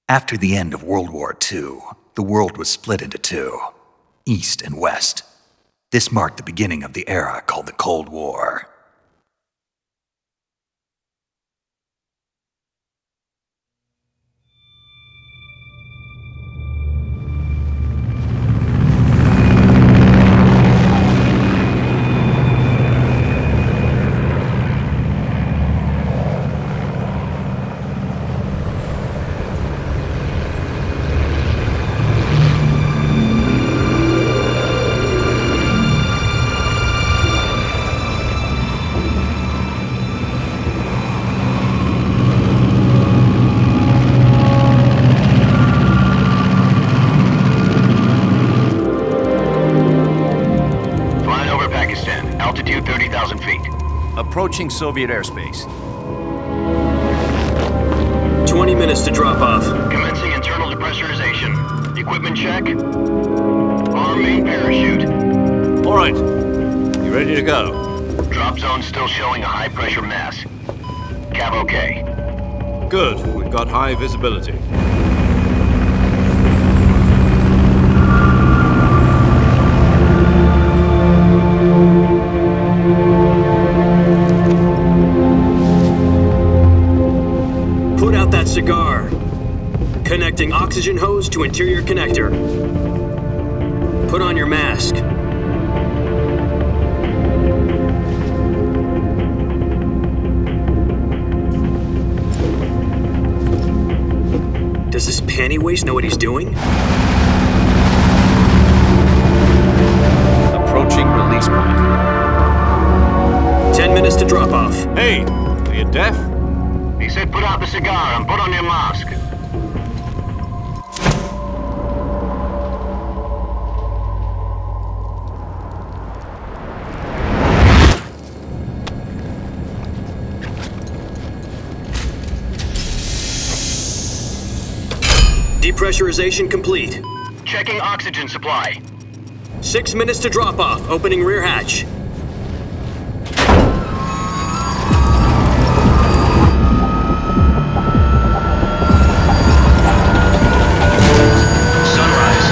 After the end of World War II, the world was split into two, East and West. This marked the beginning of the era called the Cold War. Altitude 30,000 feet. Approaching Soviet airspace. 20 minutes to drop off. Commencing internal depressurization. Equipment check. Arm main parachute. All right. You ready to go? Drop zone still showing a high pressure mass. Cav okay. Good. We've got high visibility. Put out that cigar. Connecting oxygen hose to interior connector. Put on your mask. Does this panty waste know what he's doing? Approaching release point. 10 minutes to drop off. Hey, are you deaf? He said put out the cigar and put on your mask. Depressurization complete. Checking oxygen supply. 6 minutes to drop off. Opening rear hatch. Sunrise.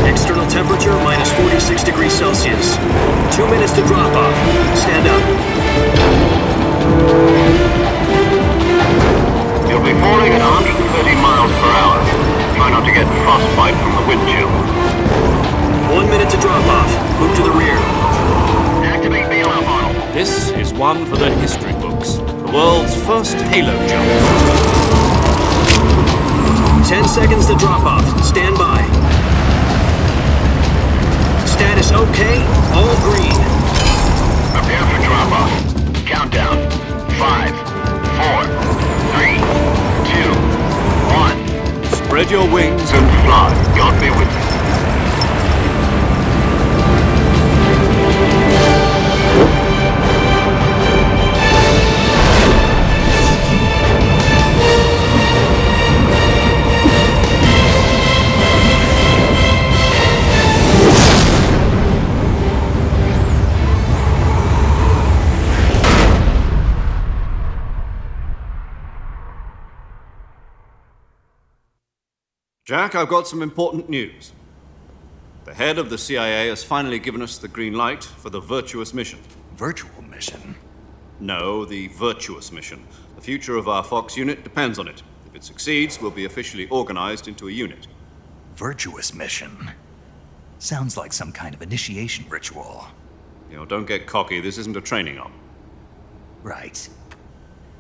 External temperature minus 46 degrees Celsius. 2 minutes to drop off. Stand up. You'll be falling at 130 miles per hour. Try not to get frostbite from the wind chill. 1 minute to drop off. Move to the rear. Activate bailout model. This is one for the history books. The world's first halo jump. 10 seconds to drop off. Stand by. Status okay. All green. Prepare for drop off. Countdown. 5, 4, 3, 2, 1. Spread your wings And fly. God be with you. Jack, I've got some important news. The head of the CIA has finally given us the green light for the Virtuous mission. Virtual mission? No, the Virtuous mission. The future of our Fox unit depends on it. If it succeeds, we'll be officially organized into a unit. Virtuous mission? Sounds like some kind of initiation ritual. Don't get cocky. This isn't a training op. Right.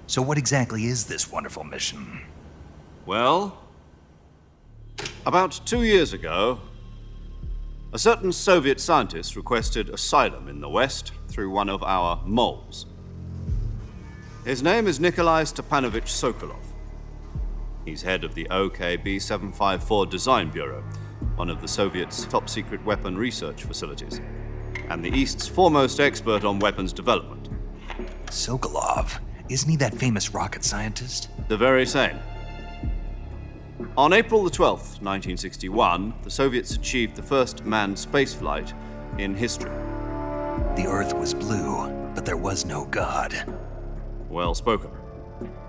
So what exactly is this wonderful mission? Well, about 2 years ago, a certain Soviet scientist requested asylum in the West through one of our moles. His name is Nikolai Stepanovich Sokolov. He's head of the OKB 754 Design Bureau, one of the Soviets' top-secret weapon research facilities, and the East's foremost expert on weapons development. Sokolov? Isn't he that famous rocket scientist? The very same. On April the 12th, 1961, the Soviets achieved the first manned spaceflight in history. The Earth was blue, but there was no God. Well spoken.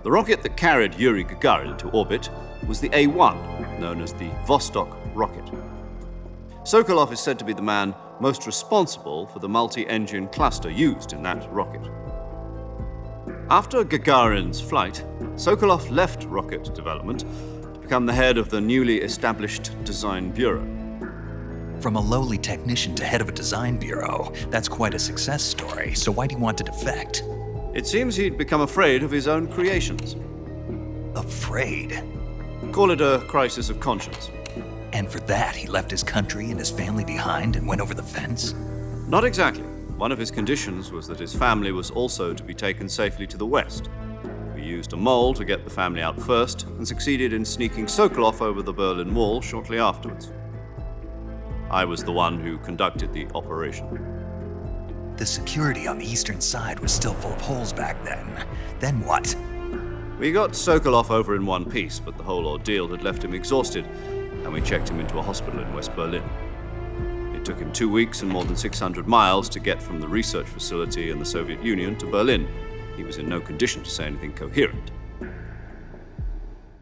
The rocket that carried Yuri Gagarin into orbit was the A-1, known as the Vostok rocket. Sokolov is said to be the man most responsible for the multi-engine cluster used in that rocket. After Gagarin's flight, Sokolov left rocket development to become the head of the newly established Design Bureau. From a lowly technician to head of a design bureau, that's quite a success story, so why'd he want to defect? It seems he'd become afraid of his own creations. Afraid? Call it a crisis of conscience. And for that, he left his country and his family behind and went over the fence? Not exactly. One of his conditions was that his family was also to be taken safely to the west. We used a mole to get the family out first and succeeded in sneaking Sokolov over the Berlin Wall shortly afterwards. I was the one who conducted the operation. The security on the eastern side was still full of holes back then. Then what? We got Sokolov over in one piece, but the whole ordeal had left him exhausted, and we checked him into a hospital in West Berlin. It took him 2 weeks and more than 600 miles to get from the research facility in the Soviet Union to Berlin. He was in no condition to say anything coherent.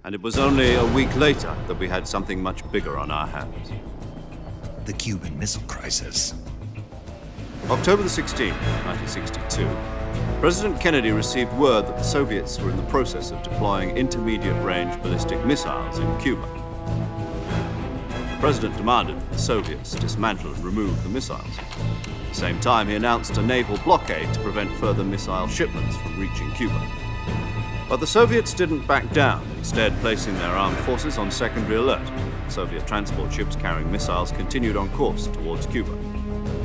And it was only a week later that we had something much bigger on our hands. The Cuban Missile Crisis. October the 16th, 1962, President Kennedy received word that the Soviets were in the process of deploying intermediate-range ballistic missiles in Cuba. The President demanded that the Soviets dismantle and remove the missiles. At the same time, he announced a naval blockade to prevent further missile shipments from reaching Cuba. But the Soviets didn't back down, instead placing their armed forces on secondary alert. Soviet transport ships carrying missiles continued on course towards Cuba.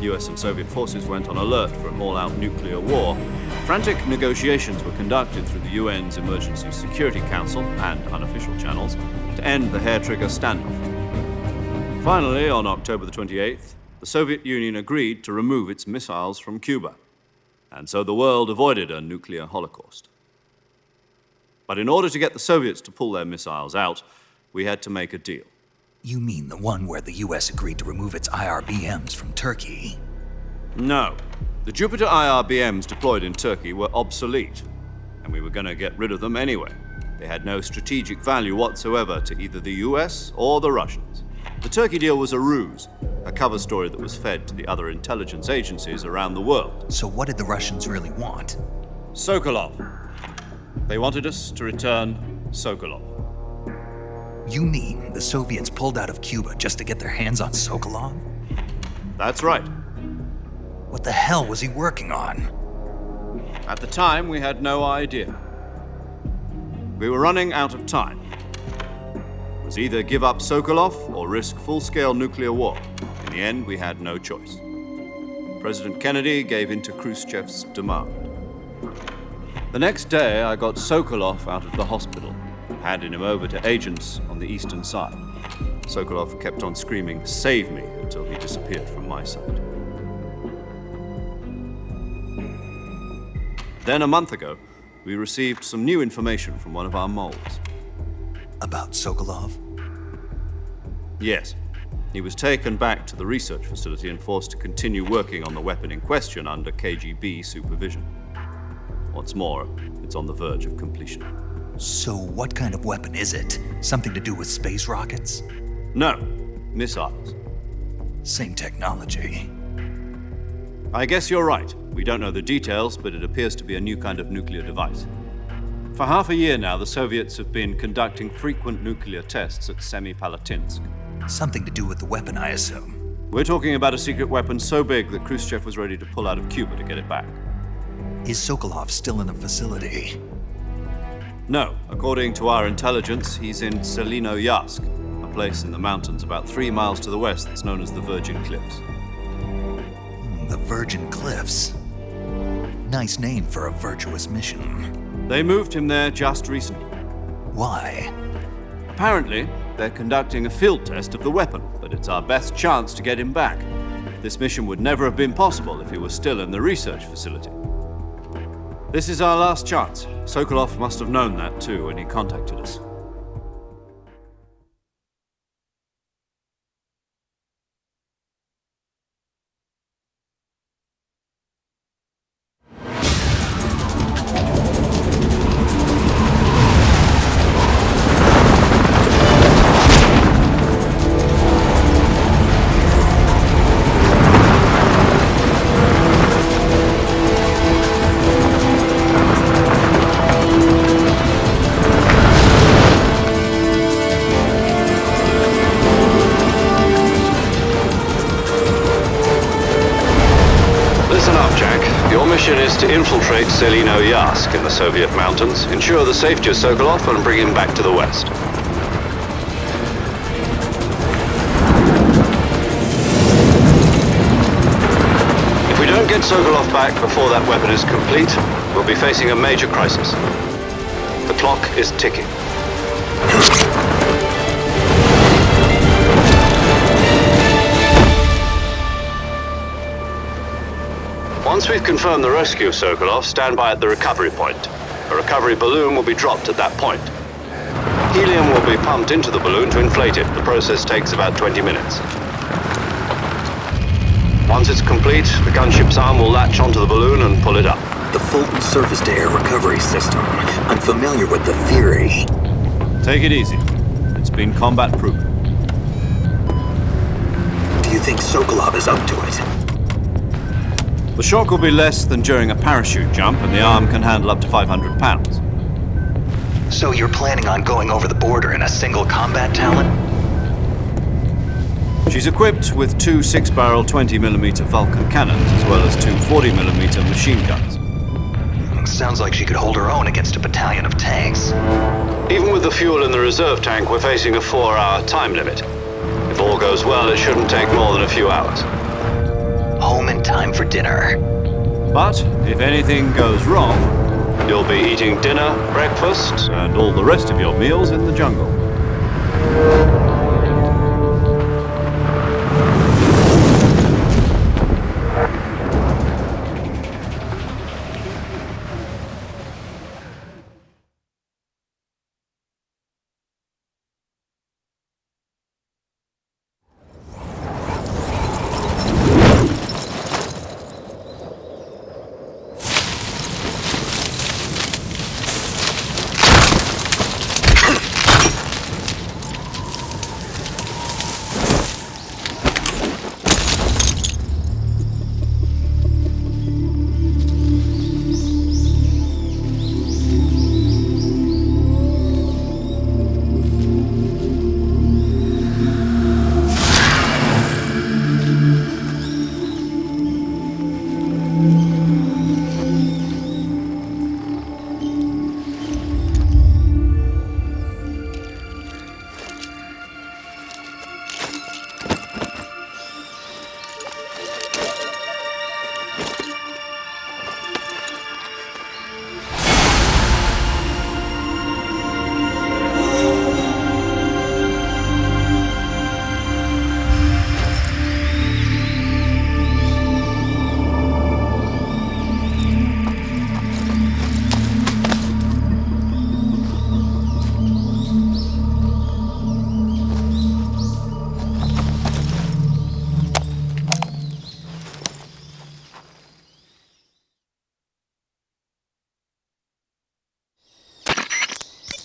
US and Soviet forces went on alert for an all-out nuclear war. Frantic negotiations were conducted through the UN's Emergency Security Council and unofficial channels to end the hair-trigger standoff. Finally, on October the 28th, the Soviet Union agreed to remove its missiles from Cuba, and so the world avoided a nuclear holocaust. But in order to get the Soviets to pull their missiles out, we had to make a deal. You mean the one where the US agreed to remove its IRBMs from Turkey? No. The Jupiter IRBMs deployed in Turkey were obsolete, and we were going to get rid of them anyway. They had no strategic value whatsoever to either the US or the Russians. The Turkey deal was a ruse, a cover story that was fed to the other intelligence agencies around the world. So what did the Russians really want? Sokolov. They wanted us to return Sokolov. You mean the Soviets pulled out of Cuba just to get their hands on Sokolov? That's right. What the hell was he working on? At the time, we had no idea. We were running out of time. It was either give up Sokolov or risk full-scale nuclear war. In the end, we had no choice. President Kennedy gave in to Khrushchev's demand. The next day, I got Sokolov out of the hospital, handed him over to agents on the eastern side. Sokolov kept on screaming, "Save me," until he disappeared from my sight. Then a month ago, we received some new information from one of our moles. About Sokolov? Yes. He was taken back to the research facility and forced to continue working on the weapon in question under KGB supervision. What's more, it's on the verge of completion. So what kind of weapon is it? Something to do with space rockets? No, missiles. Same technology. I guess you're right. We don't know the details, but it appears to be a new kind of nuclear device. For half a year now, the Soviets have been conducting frequent nuclear tests at Semipalatinsk. Something to do with the weapon, I assume. We're talking about a secret weapon so big that Khrushchev was ready to pull out of Cuba to get it back. Is Sokolov still in the facility? No. According to our intelligence, he's in Selinoyarsk, a place in the mountains about 3 miles to the west that's known as the Virgin Cliffs. The Virgin Cliffs. Nice name for a virtuous mission. They moved him there just recently. Why? Apparently, they're conducting a field test of the weapon, but it's our best chance to get him back. This mission would never have been possible if he was still in the research facility. This is our last chance. Sokolov must have known that too when he contacted us. Your mission is to infiltrate Selino-Yask in the Soviet mountains, ensure the safety of Sokolov, and bring him back to the west. If we don't get Sokolov back before that weapon is complete, we'll be facing a major crisis. The clock is ticking. Once we've confirmed the rescue of Sokolov, stand by at the recovery point. A recovery balloon will be dropped at that point. Helium will be pumped into the balloon to inflate it. The process takes about 20 minutes. Once it's complete, the gunship's arm will latch onto the balloon and pull it up. The Fulton surface-to-air recovery system. I'm familiar with the theory. Take it easy. It's been combat-proven. Do you think Sokolov is up to it? The shock will be less than during a parachute jump, and the arm can handle up to 500 pounds. So you're planning on going over the border in a single combat talent? She's equipped with two 6-barrel 20mm Vulcan cannons, as well as two 40mm machine guns. Sounds like she could hold her own against a battalion of tanks. Even with the fuel in the reserve tank, we're facing a 4-hour time limit. If all goes well, it shouldn't take more than a few hours. Home in time for dinner. But if anything goes wrong, you'll be eating dinner, breakfast, and all the rest of your meals in the jungle.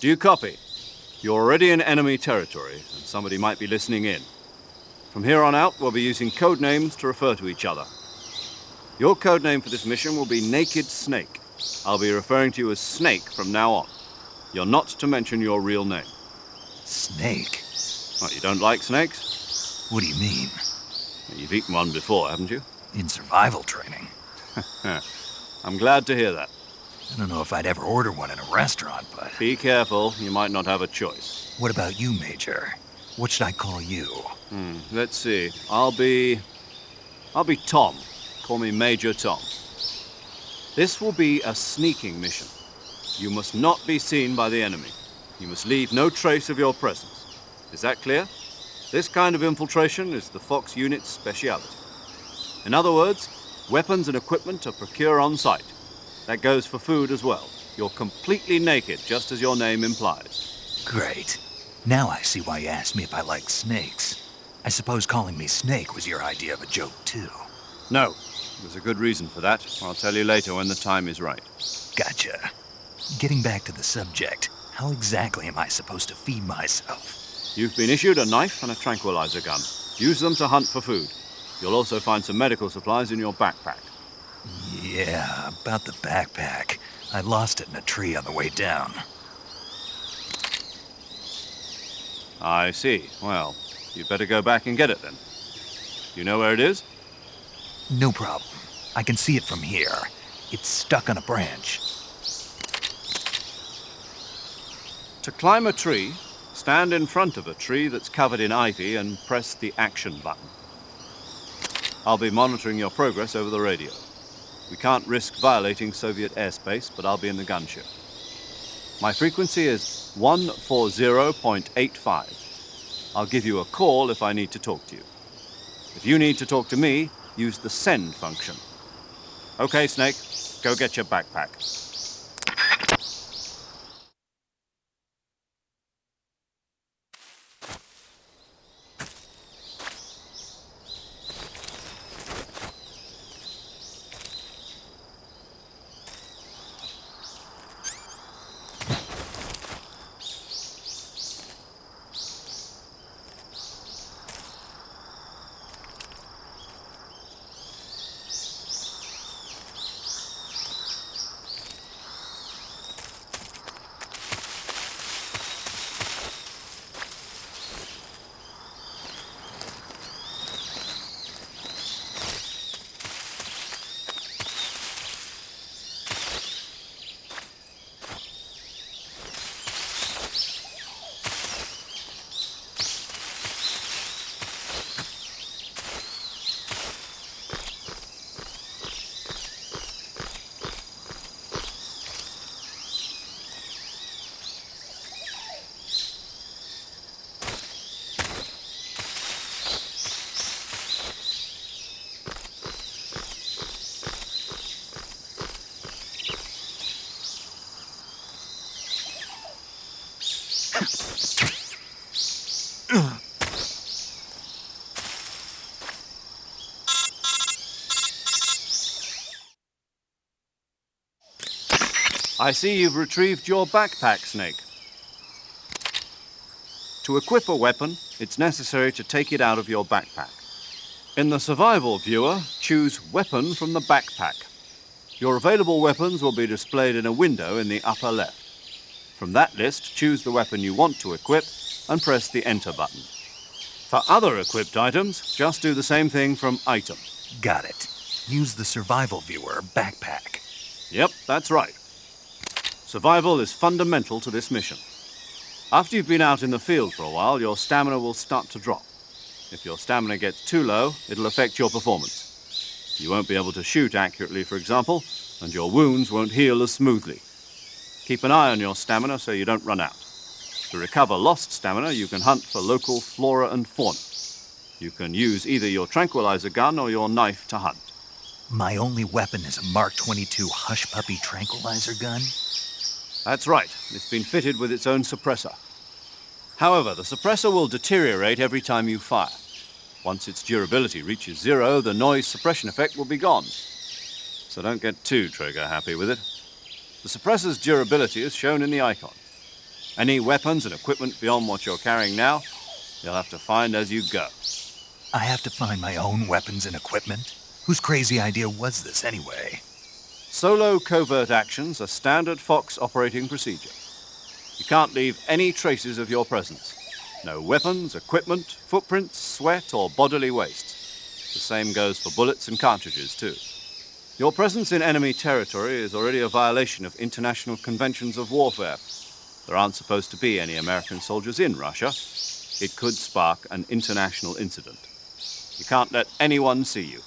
Do you copy? You're already in enemy territory, and somebody might be listening in. From here on out, we'll be using code names to refer to each other. Your code name for this mission will be Naked Snake. I'll be referring to you as Snake from now on. You're not to mention your real name. Snake? What, you don't like snakes? What do you mean? You've eaten one before, haven't you? In survival training. I'm glad to hear that. I don't know if I'd ever order one in a restaurant, but... Be careful, you might not have a choice. What about you, Major? What should I call you? Let's see. I'll be Tom. Call me Major Tom. This will be a sneaking mission. You must not be seen by the enemy. You must leave no trace of your presence. Is that clear? This kind of infiltration is the Fox unit's speciality. In other words, weapons and equipment are procured on site. That goes for food as well. You're completely naked, just as your name implies. Great. Now I see why you asked me if I like snakes. I suppose calling me Snake was your idea of a joke, too. No, there's a good reason for that. I'll tell you later when the time is right. Gotcha. Getting back to the subject, how exactly am I supposed to feed myself? You've been issued a knife and a tranquilizer gun. Use them to hunt for food. You'll also find some medical supplies in your backpack. Yeah, about the backpack. I lost it in a tree on the way down. I see. Well, you'd better go back and get it then. You know where it is? No problem. I can see it from here. It's stuck on a branch. To climb a tree, stand in front of a tree that's covered in ivy and press the action button. I'll be monitoring your progress over the radio. We can't risk violating Soviet airspace, but I'll be in the gunship. My frequency is 140.85. I'll give you a call if I need to talk to you. If you need to talk to me, use the send function. Okay, Snake, go get your backpack. I see you've retrieved your backpack, Snake. To equip a weapon, it's necessary to take it out of your backpack. In the survival viewer, choose Weapon from the backpack. Your available weapons will be displayed in a window in the upper left. From that list, choose the weapon you want to equip and press the Enter button. For other equipped items, just do the same thing from Item. Got it. Use the survival viewer backpack. Yep, that's right. Survival is fundamental to this mission. After you've been out in the field for a while, your stamina will start to drop. If your stamina gets too low, it'll affect your performance. You won't be able to shoot accurately, for example, and your wounds won't heal as smoothly. Keep an eye on your stamina so you don't run out. To recover lost stamina, you can hunt for local flora and fauna. You can use either your tranquilizer gun or your knife to hunt. My only weapon is a Mark 22 Hush Puppy tranquilizer gun? That's right. It's been fitted with its own suppressor. However, the suppressor will deteriorate every time you fire. Once its durability reaches 0, the noise suppression effect will be gone. So don't get too trigger happy with it. The suppressor's durability is shown in the icon. Any weapons and equipment beyond what you're carrying now, you'll have to find as you go. I have to find my own weapons and equipment? Whose crazy idea was this anyway? Solo covert actions are standard Fox operating procedure. You can't leave any traces of your presence. No weapons, equipment, footprints, sweat, or bodily waste. The same goes for bullets and cartridges, too. Your presence in enemy territory is already a violation of international conventions of warfare. There aren't supposed to be any American soldiers in Russia. It could spark an international incident. You can't let anyone see you.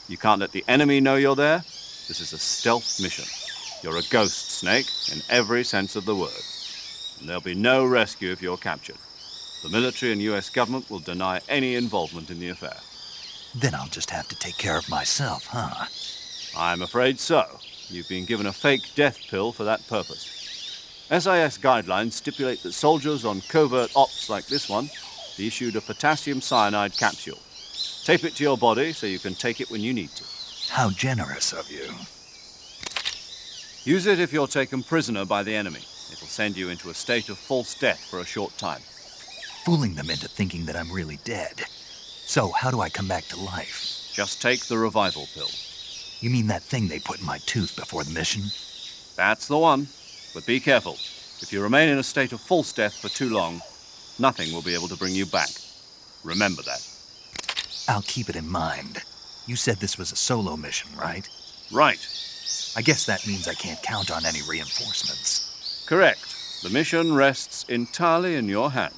You can't let the enemy know you're there. This is a stealth mission. You're a ghost, Snake, in every sense of the word. And there'll be no rescue if you're captured. The military and US government will deny any involvement in the affair. Then I'll just have to take care of myself, huh? I'm afraid so. You've been given a fake death pill for that purpose. SIS guidelines stipulate that soldiers on covert ops like this one be issued a potassium cyanide capsule. Tape it to your body so you can take it when you need to. How generous of you. Use it if you're taken prisoner by the enemy. It'll send you into a state of false death for a short time. Fooling them into thinking that I'm really dead. So, how do I come back to life? Just take the revival pill. You mean that thing they put in my tooth before the mission? That's the one. But be careful. If you remain in a state of false death for too long, nothing will be able to bring you back. Remember that. I'll keep it in mind. You said this was a solo mission, right? Right. I guess that means I can't count on any reinforcements. Correct. The mission rests entirely in your hands.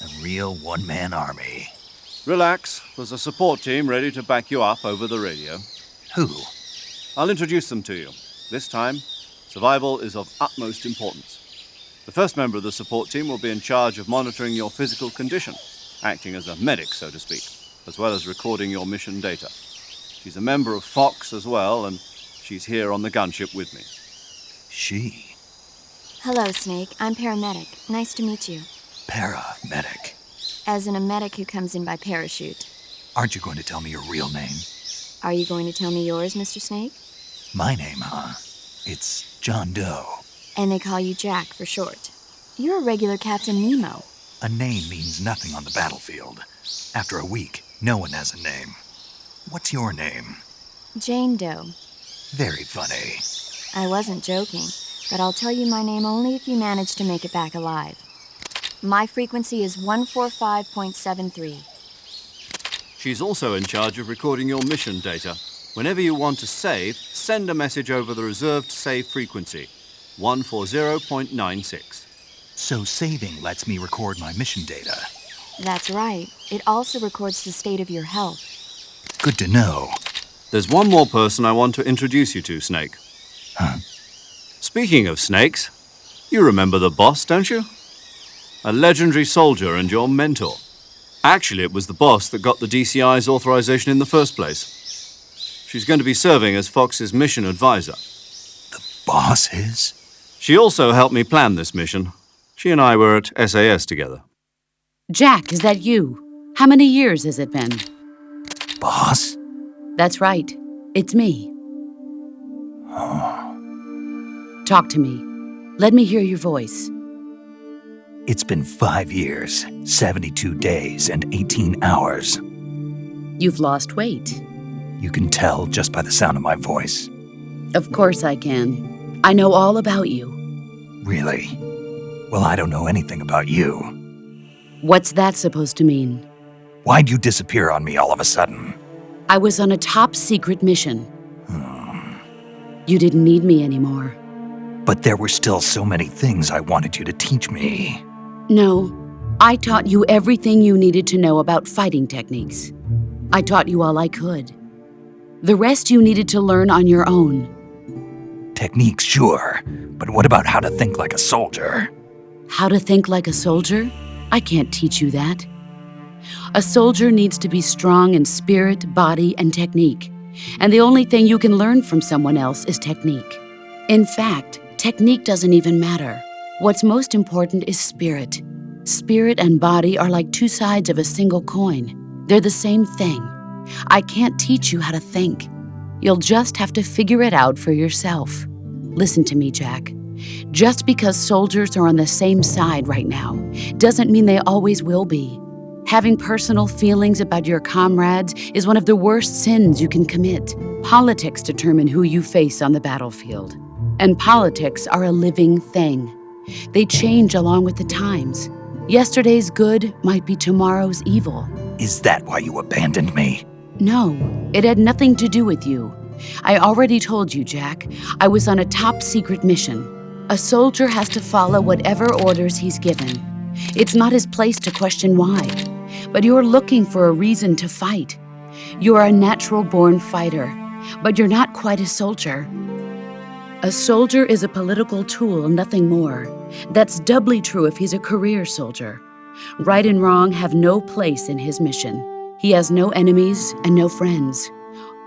A real one-man army. Relax. There's a support team ready to back you up over the radio. Who? I'll introduce them to you. This time, survival is of utmost importance. The first member of the support team will be in charge of monitoring your physical condition, acting as a medic, so to speak, as well as recording your mission data. She's a member of Fox as well, and she's here on the gunship with me. She? Hello, Snake. I'm paramedic. Nice to meet you. Paramedic. As in a medic who comes in by parachute. Aren't you going to tell me your real name? Are you going to tell me yours, Mr. Snake? My name, huh? It's John Doe. And they call you Jack for short. You're a regular Captain Nemo. A name means nothing on the battlefield. After a week, no one has a name. What's your name? Jane Doe. Very funny. I wasn't joking, but I'll tell you my name only if you manage to make it back alive. My frequency is 145.73. She's also in charge of recording your mission data. Whenever you want to save, send a message over the reserved save frequency, 140.96. So saving lets me record my mission data. That's right. It also records the state of your health. Good to know. There's one more person I want to introduce you to, Snake. Huh? Speaking of snakes, you remember the boss, don't you? A legendary soldier and your mentor. Actually, it was the boss that got the DCI's authorization in the first place. She's going to be serving as Fox's mission advisor. The boss is? She also helped me plan this mission. She and I were at SAS together. Jack, is that you? How many years has it been? Boss? That's right. It's me. Talk to me. Let me hear your voice. It's been 5 years, 72 days, and 18 hours. You've lost weight. You can tell just by the sound of my voice. Of course I can. I know all about you. Really? Well, I don't know anything about you. What's that supposed to mean? Why'd you disappear on me all of a sudden? I was on a top-secret mission. You didn't need me anymore. But there were still so many things I wanted you to teach me. No, I taught you everything you needed to know about fighting techniques. I taught you all I could. The rest you needed to learn on your own. Techniques, sure. But what about how to think like a soldier? How to think like a soldier? I can't teach you that. A soldier needs to be strong in spirit, body, and technique. And the only thing you can learn from someone else is technique. In fact, technique doesn't even matter. What's most important is spirit. Spirit and body are like two sides of a single coin. They're the same thing. I can't teach you how to think. You'll just have to figure it out for yourself. Listen to me, Jack. Just because soldiers are on the same side right now doesn't mean they always will be. Having personal feelings about your comrades is one of the worst sins you can commit. Politics determine who you face on the battlefield. And politics are a living thing. They change along with the times. Yesterday's good might be tomorrow's evil. Is that why you abandoned me? No, it had nothing to do with you. I already told you, Jack. I was on a top-secret mission. A soldier has to follow whatever orders he's given. It's not his place to question why. But you're looking for a reason to fight. You're a natural-born fighter, but you're not quite a soldier. A soldier is a political tool, nothing more. That's doubly true if he's a career soldier. Right and wrong have no place in his mission. He has no enemies and no friends.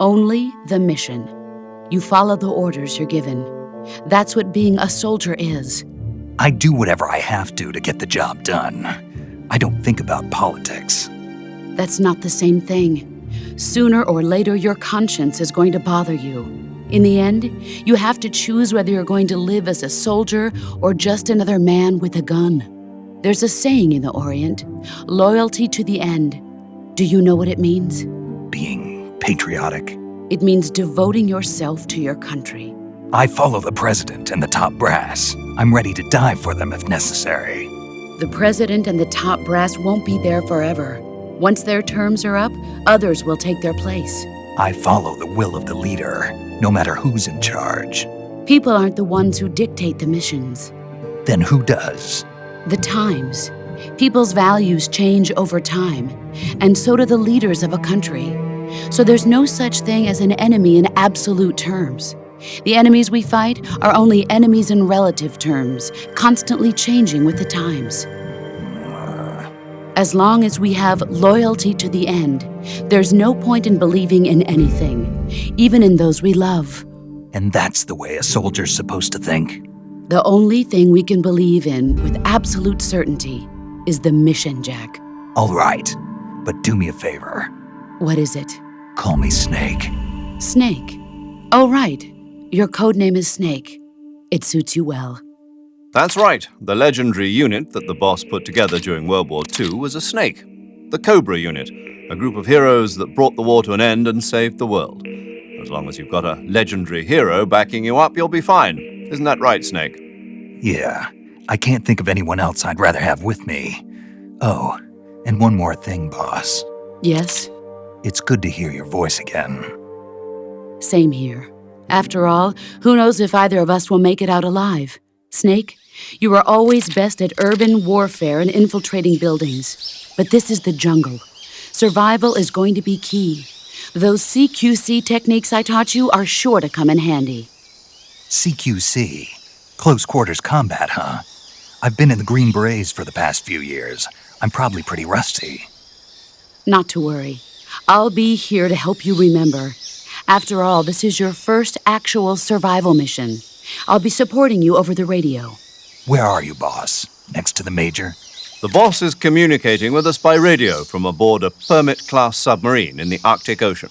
Only the mission. You follow the orders you're given. That's what being a soldier is. I do whatever I have to get the job done. I don't think about politics. That's not the same thing. Sooner or later, your conscience is going to bother you. In the end, you have to choose whether you're going to live as a soldier or just another man with a gun. There's a saying in the Orient, loyalty to the end. Do you know what it means? Being patriotic. It means devoting yourself to your country. I follow the president and the top brass. I'm ready to die for them if necessary. The president and the top brass won't be there forever. Once their terms are up, others will take their place. I follow the will of the leader, no matter who's in charge. People aren't the ones who dictate the missions. Then who does? The times. People's values change over time, and so do the leaders of a country. So there's no such thing as an enemy in absolute terms. The enemies we fight are only enemies in relative terms, constantly changing with the times. As long as we have loyalty to the end, there's no point in believing in anything, even in those we love. And that's the way a soldier's supposed to think? The only thing we can believe in with absolute certainty is the mission, Jack. All right, but do me a favor. What is it? Call me Snake. Snake. Oh, right. Your code name is Snake. It suits you well. That's right. The legendary unit that the boss put together during World War II was a snake. The Cobra unit, a group of heroes that brought the war to an end and saved the world. As long as you've got a legendary hero backing you up, you'll be fine. Isn't that right, Snake? Yeah, I can't think of anyone else I'd rather have with me. Oh, and one more thing, boss. Yes? It's good to hear your voice again. Same here. After all, who knows if either of us will make it out alive? Snake, you are always best at urban warfare and infiltrating buildings. But this is the jungle. Survival is going to be key. Those CQC techniques I taught you are sure to come in handy. CQC? Close quarters combat, huh? I've been in the Green Berets for the past few years. I'm probably pretty rusty. Not to worry. I'll be here to help you remember. After all, this is your first actual survival mission. I'll be supporting you over the radio. Where are you, boss? Next to the Major? The boss is communicating with us by radio from aboard a Permit-class submarine in the Arctic Ocean.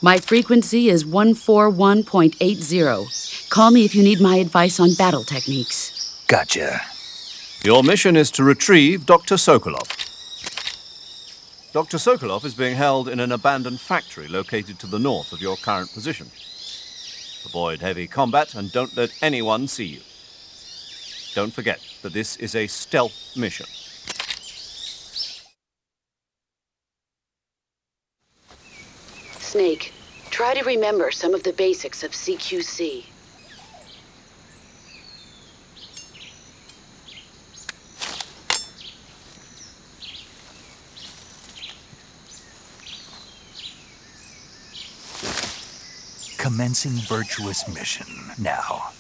My frequency is 141.80. Call me if you need my advice on battle techniques. Gotcha. Your mission is to retrieve Dr. Sokolov. Dr. Sokolov is being held in an abandoned factory located to the north of your current position. Avoid heavy combat and don't let anyone see you. Don't forget that this is a stealth mission. Snake, try to remember some of the basics of CQC. Commencing Virtuous mission now.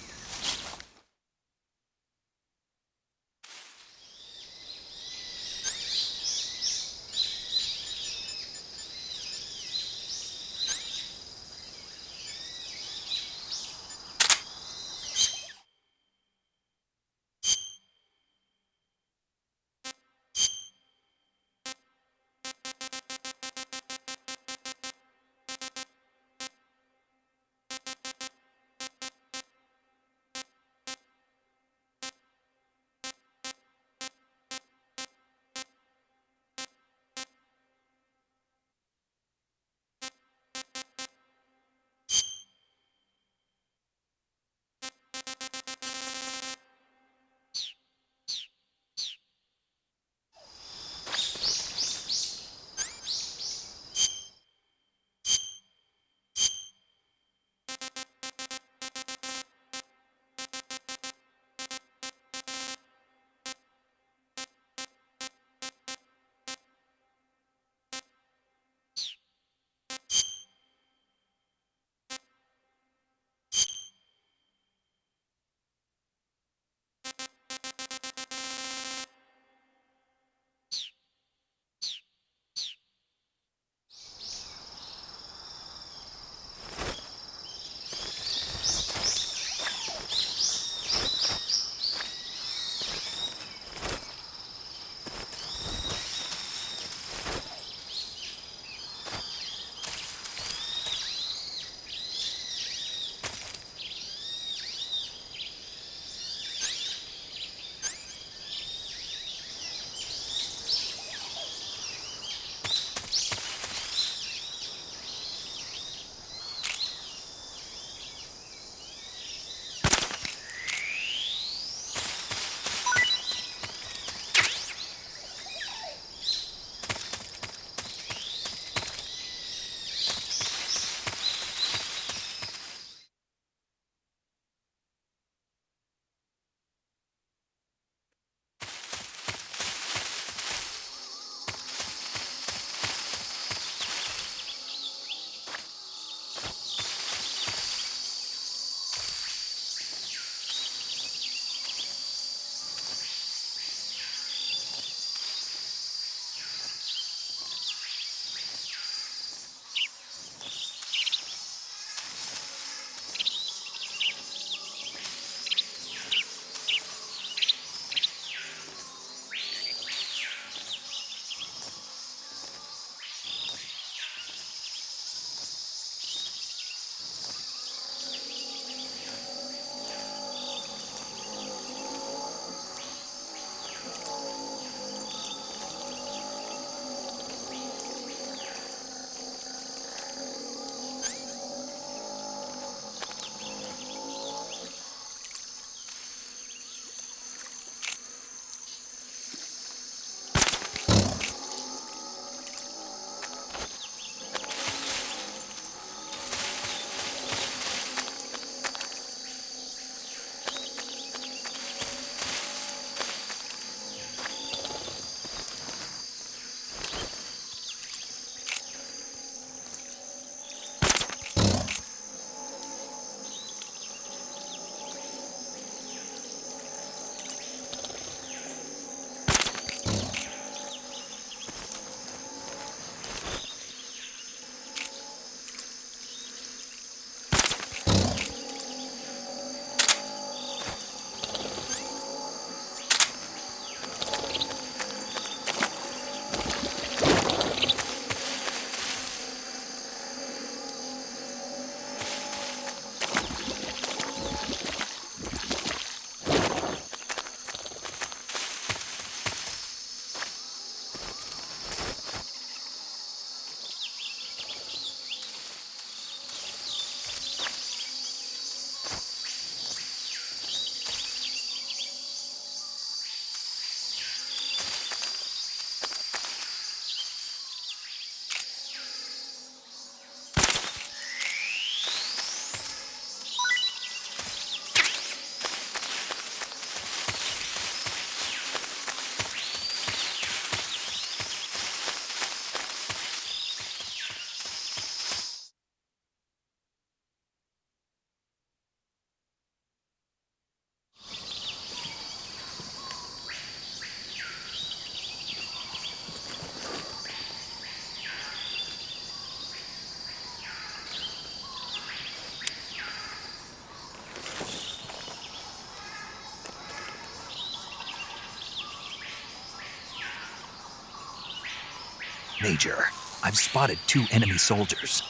Major, I've spotted 2 enemy soldiers.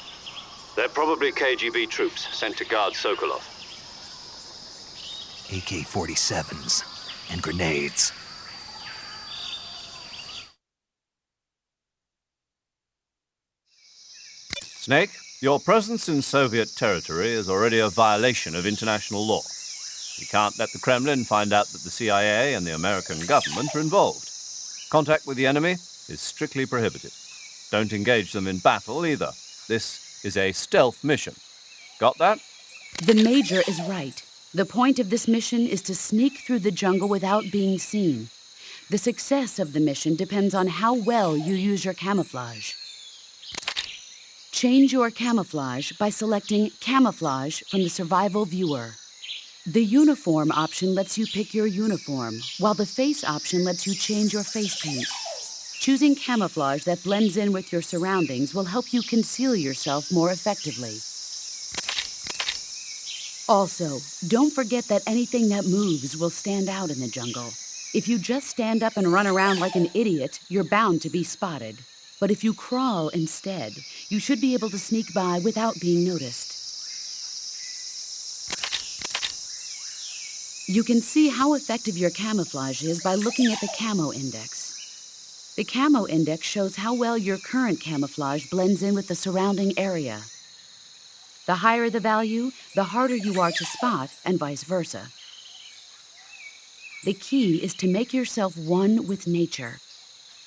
They're probably KGB troops sent to guard Sokolov. AK-47s and grenades. Snake, your presence in Soviet territory is already a violation of international law. You can't let the Kremlin find out that the CIA and the American government are involved. Contact with the enemy is strictly prohibited. Don't engage them in battle either. This is a stealth mission. Got that? The Major is right. The point of this mission is to sneak through the jungle without being seen. The success of the mission depends on how well you use your camouflage. Change your camouflage by selecting Camouflage from the Survival Viewer. The Uniform option lets you pick your uniform, while the Face option lets you change your face paint. Choosing camouflage that blends in with your surroundings will help you conceal yourself more effectively. Also, don't forget that anything that moves will stand out in the jungle. If you just stand up and run around like an idiot, you're bound to be spotted. But if you crawl instead, you should be able to sneak by without being noticed. You can see how effective your camouflage is by looking at the Camo Index. The Camo Index shows how well your current camouflage blends in with the surrounding area. The higher the value, the harder you are to spot, and vice versa. The key is to make yourself one with nature.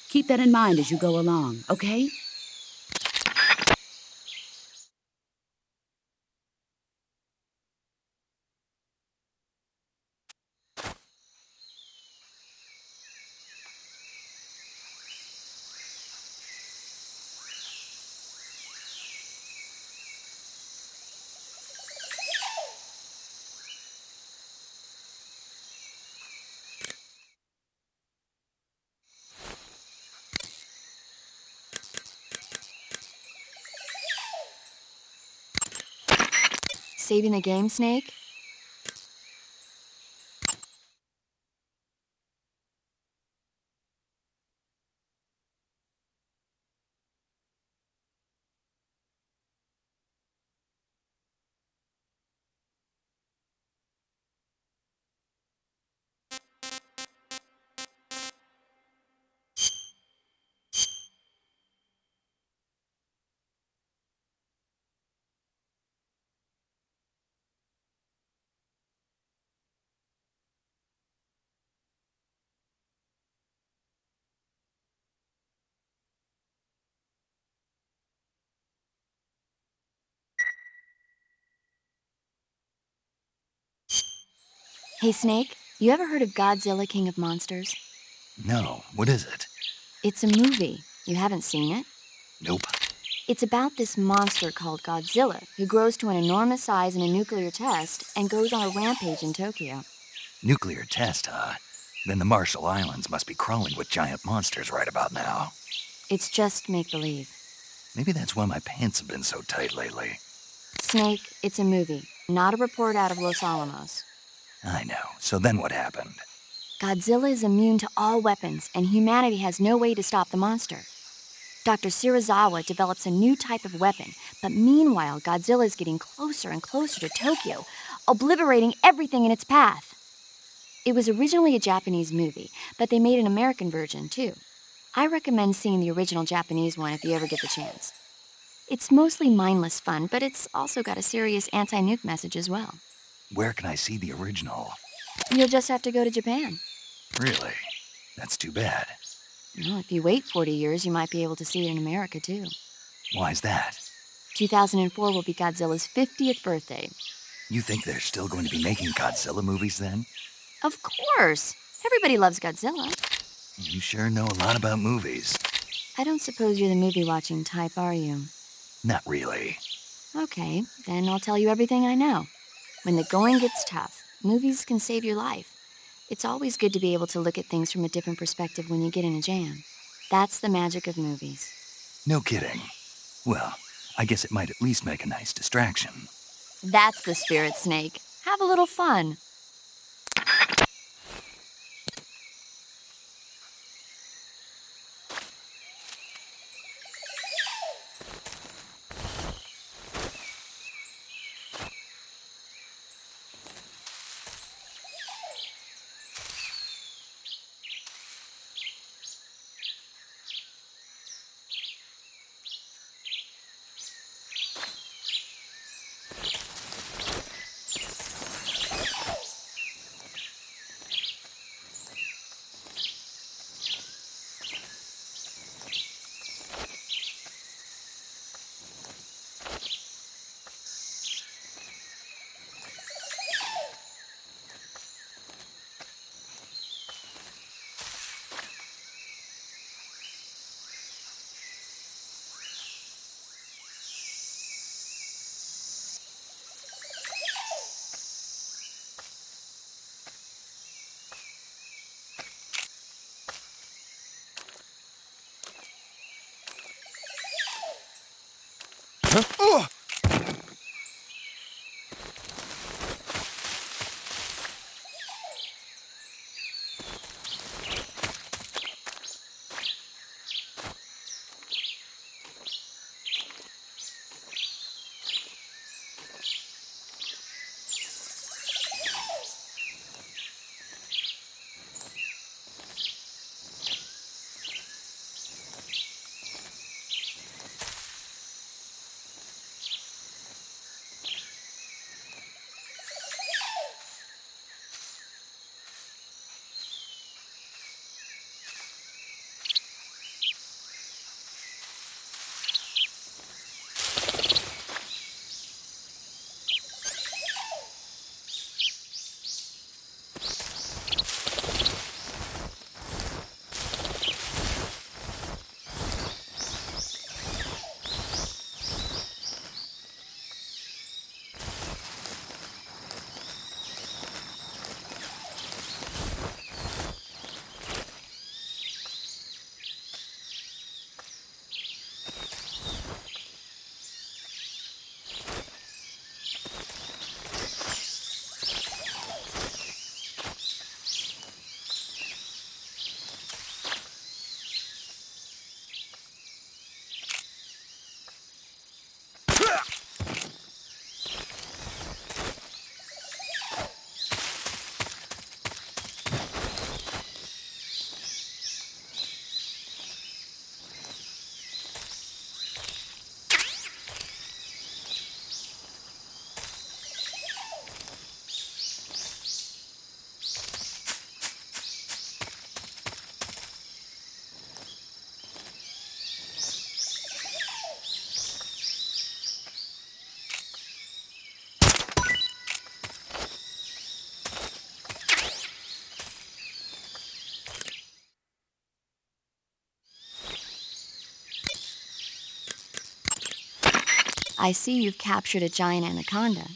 Keep that in mind as you go along, okay? Saving the game, Snake? Hey, Snake, you ever heard of Godzilla, King of Monsters? No, what is it? It's a movie. You haven't seen it? Nope. It's about this monster called Godzilla, who grows to an enormous size in a nuclear test and goes on a rampage in Tokyo. Nuclear test, huh? Then the Marshall Islands must be crawling with giant monsters right about now. It's just make-believe. Maybe that's why my pants have been so tight lately. Snake, it's a movie, not a report out of Los Alamos. I know. So then what happened? Godzilla is immune to all weapons, and humanity has no way to stop the monster. Dr. Shirazawa develops a new type of weapon, but meanwhile, Godzilla is getting closer and closer to Tokyo, obliterating everything in its path. It was originally a Japanese movie, but they made an American version, too. I recommend seeing the original Japanese one if you ever get the chance. It's mostly mindless fun, but it's also got a serious anti-nuke message as well. Where can I see the original? You'll just have to go to Japan. Really? That's too bad. Well, if you wait 40 years, you might be able to see it in America, too. Why's that? 2004 will be Godzilla's 50th birthday. You think they're still going to be making Godzilla movies then? Of course! Everybody loves Godzilla. You sure know a lot about movies. I don't suppose you're the movie-watching type, are you? Not really. Okay, then I'll tell you everything I know. When the going gets tough, movies can save your life. It's always good to be able to look at things from a different perspective when you get in a jam. That's the magic of movies. No kidding. Well, I guess it might at least make a nice distraction. That's the spirit, Snake. Have a little fun. I see you've captured a giant anaconda.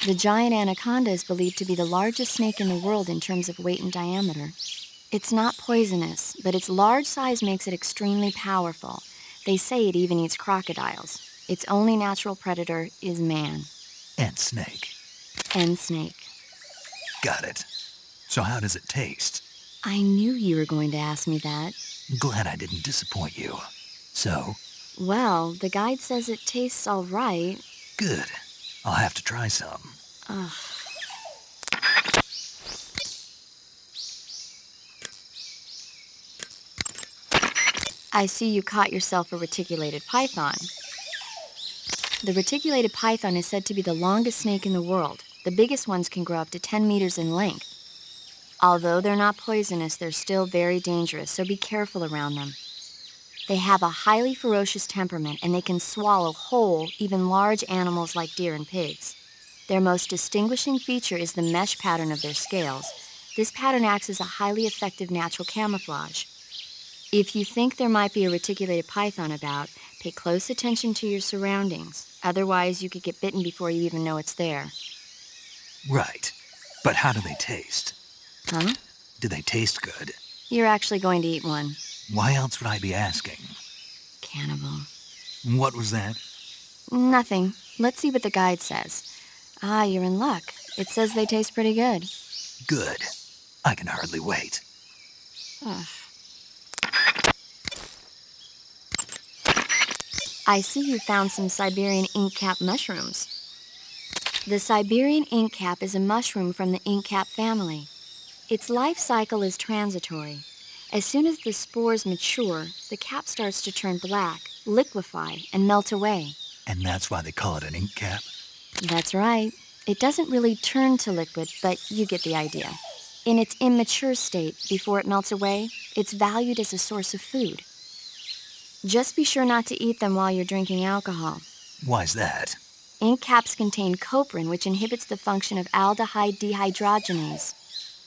The giant anaconda is believed to be the largest snake in the world in terms of weight and diameter. It's not poisonous, but its large size makes it extremely powerful. They say it even eats crocodiles. Its only natural predator is man. And snake. And snake. Got it. So how does it taste? I knew you were going to ask me that. Glad I didn't disappoint you. So? Well, the guide says it tastes all right. Good. I'll have to try some. Ugh. I see you caught yourself a reticulated python. The reticulated python is said to be the longest snake in the world. The biggest ones can grow up to 10 meters in length. Although they're not poisonous, they're still very dangerous, so be careful around them. They have a highly ferocious temperament, and they can swallow whole, even large animals like deer and pigs. Their most distinguishing feature is the mesh pattern of their scales. This pattern acts as a highly effective natural camouflage. If you think there might be a reticulated python about, pay close attention to your surroundings. Otherwise, you could get bitten before you even know it's there. Right. But how do they taste? Huh? Do they taste good? You're actually going to eat one. Why else would I be asking? Cannibal. What was that? Nothing. Let's see what the guide says. Ah, you're in luck. It says they taste pretty good. Good. I can hardly wait. Ugh. I see you found some Siberian inkcap mushrooms. The Siberian inkcap is a mushroom from the inkcap family. Its life cycle is transitory. As soon as the spores mature, the cap starts to turn black, liquefy, and melt away. And that's why they call it an ink cap? That's right. It doesn't really turn to liquid, but you get the idea. In its immature state, before it melts away, it's valued as a source of food. Just be sure not to eat them while you're drinking alcohol. Why's that? Ink caps contain coprin, which inhibits the function of aldehyde dehydrogenase.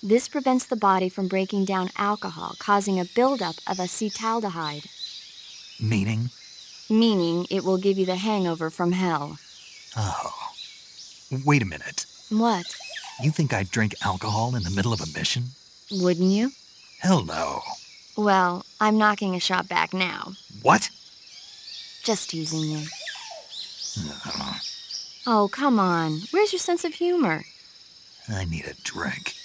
This prevents the body from breaking down alcohol, causing a buildup of acetaldehyde. Meaning? Meaning it will give you the hangover from hell. Oh. Wait a minute. What? You think I'd drink alcohol in the middle of a mission? Wouldn't you? Hell no. Well, I'm knocking a shot back now. What? Just teasing you. Uh, Oh, come on. Where's your sense of humor? I need a drink.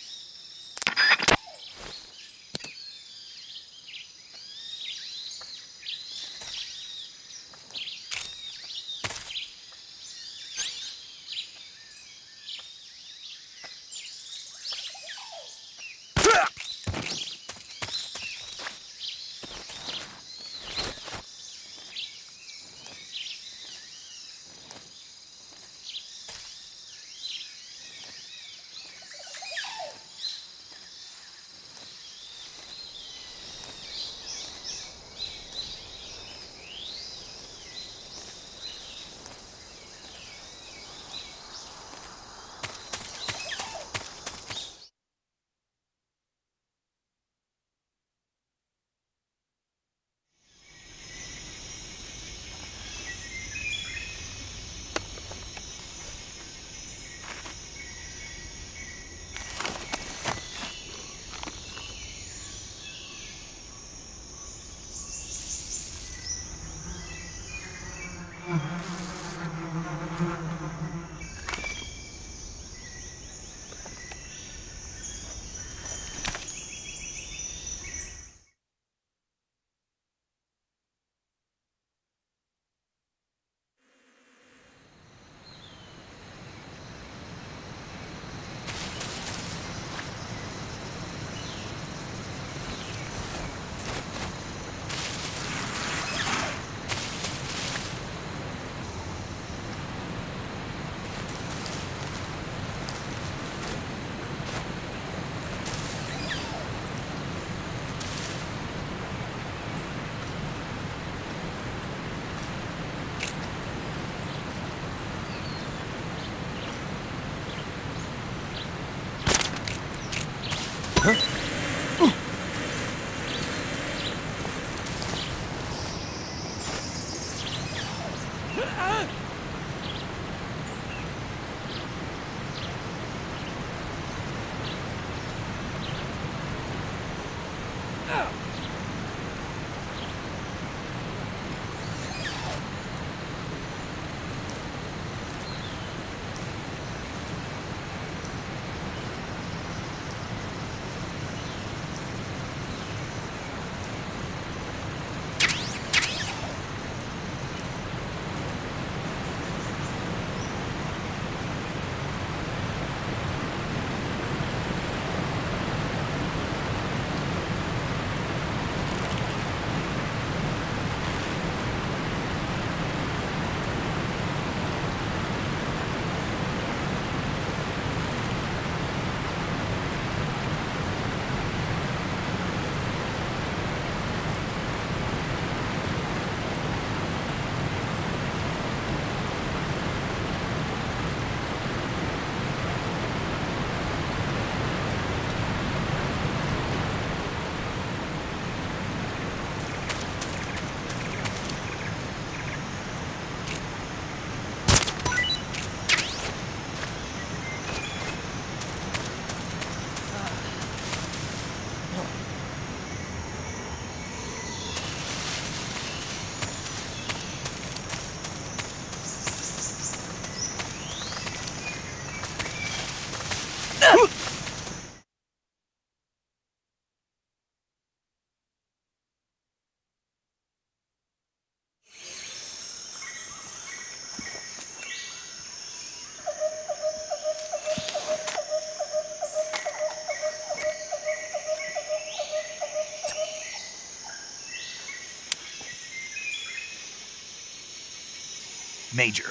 Major,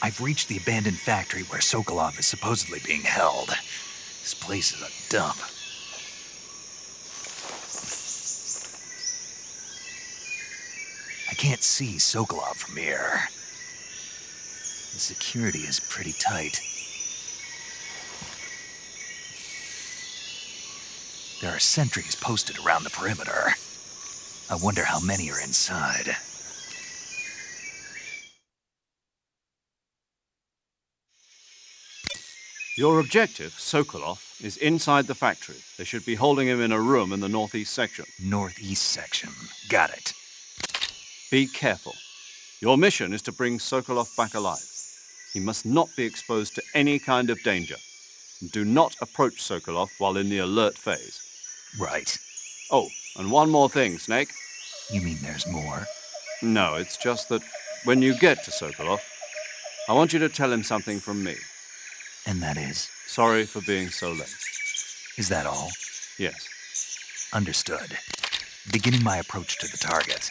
I've reached the abandoned factory where Sokolov is supposedly being held. This place is a dump. I can't see Sokolov from here. The security is pretty tight. There are sentries posted around the perimeter. I wonder how many are inside. Your objective, Sokolov, is inside the factory. They should be holding him in a room in the northeast section. Northeast section. Got it. Be careful. Your mission is to bring Sokolov back alive. He must not be exposed to any kind of danger. Do not approach Sokolov while in the alert phase. Right. Oh, and one more thing, Snake. You mean there's more? No, it's just that when you get to Sokolov, I want you to tell him something from me. And that is? Sorry for being so late. Is that all? Yes. Understood. Beginning my approach to the target.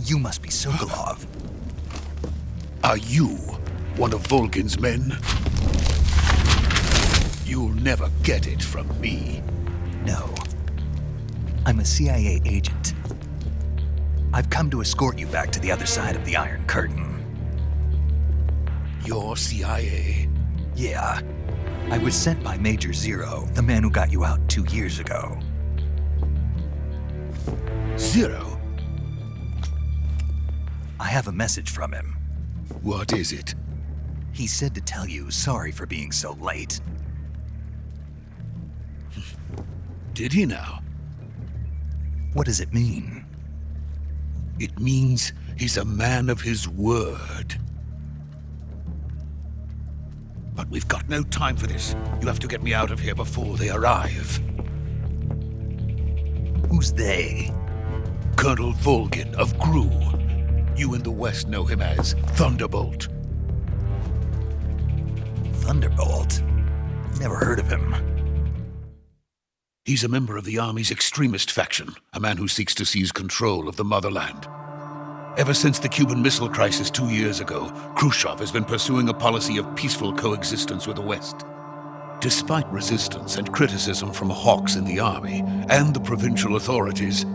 You must be Sokolov. Are you one of Volgin's men? You'll never get it from me. No. I'm a CIA agent. I've come to escort you back to the other side of the Iron Curtain. You're CIA? Yeah. I was sent by Major Zero, the man who got you out 2 years ago. Zero? I have a message from him. What is it? He said to tell you sorry for being so late. Did he now? What does it mean? It means he's a man of his word. But we've got no time for this. You have to get me out of here before they arrive. Who's they? Colonel Volgin of GRU. You in the West know him as Thunderbolt. Thunderbolt? Never heard of him. He's a member of the Army's extremist faction, a man who seeks to seize control of the motherland. Ever since the Cuban Missile Crisis 2 years ago, Khrushchev has been pursuing a policy of peaceful coexistence with the West. Despite resistance and criticism from hawks in the army and the provincial authorities,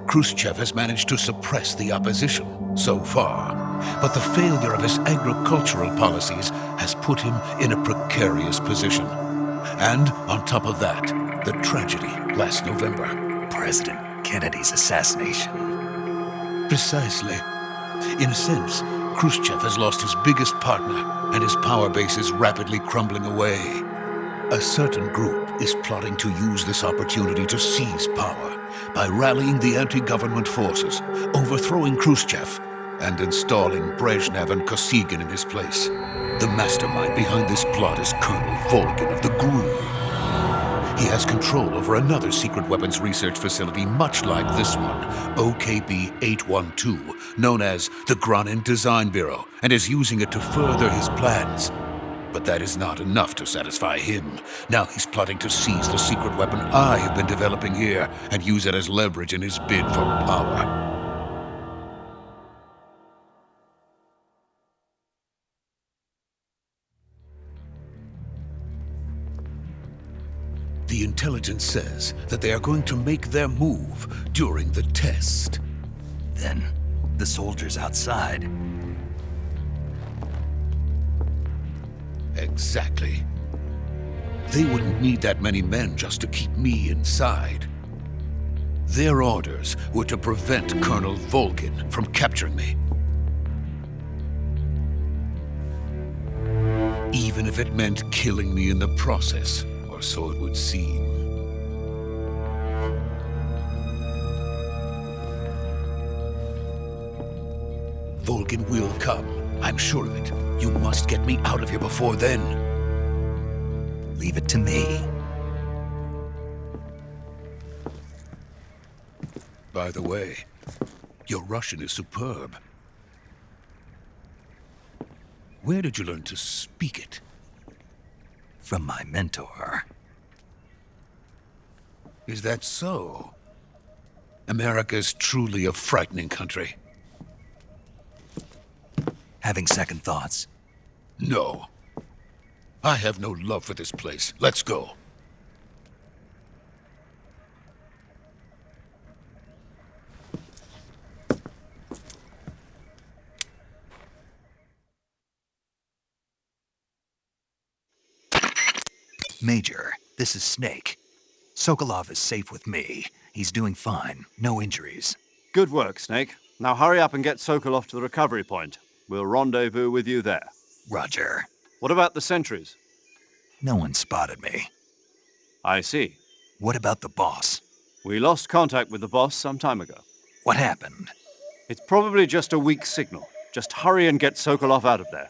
Khrushchev has managed to suppress the opposition so far. But the failure of his agricultural policies has put him in a precarious position. And on top of that, the tragedy last November. President Kennedy's assassination. Precisely. In a sense, Khrushchev has lost his biggest partner, and his power base is rapidly crumbling away. A certain group is plotting to use this opportunity to seize power by rallying the anti-government forces, overthrowing Khrushchev, and installing Brezhnev and Kosygin in his place. The mastermind behind this plot is Colonel Volgin of the GRU. He has control over another secret weapons research facility much like this one, OKB-812, known as the Granin Design Bureau, and is using it to further his plans. But that is not enough to satisfy him. Now he's plotting to seize the secret weapon I have been developing here and use it as leverage in his bid for power. The intelligence says that they are going to make their move during the test. Then, the soldiers outside. Exactly. They wouldn't need that many men just to keep me inside. Their orders were to prevent Colonel Volgin from capturing me. Even if it meant killing me in the process, or so it would seem. Volgin will come. I'm sure of it. You must get me out of here before then. Leave it to me. By the way, your Russian is superb. Where did you learn to speak it? From my mentor. Is that so? America is truly a frightening country. Having second thoughts? No. I have no love for this place. Let's go. Major, this is Snake. Sokolov is safe with me. He's doing fine. No injuries. Good work, Snake. Now hurry up and get Sokolov to the recovery point. We'll rendezvous with you there. Roger. What about the sentries? No one spotted me. I see. What about the boss? We lost contact with the boss some time ago. What happened? It's probably just a weak signal. Just hurry and get Sokolov out of there.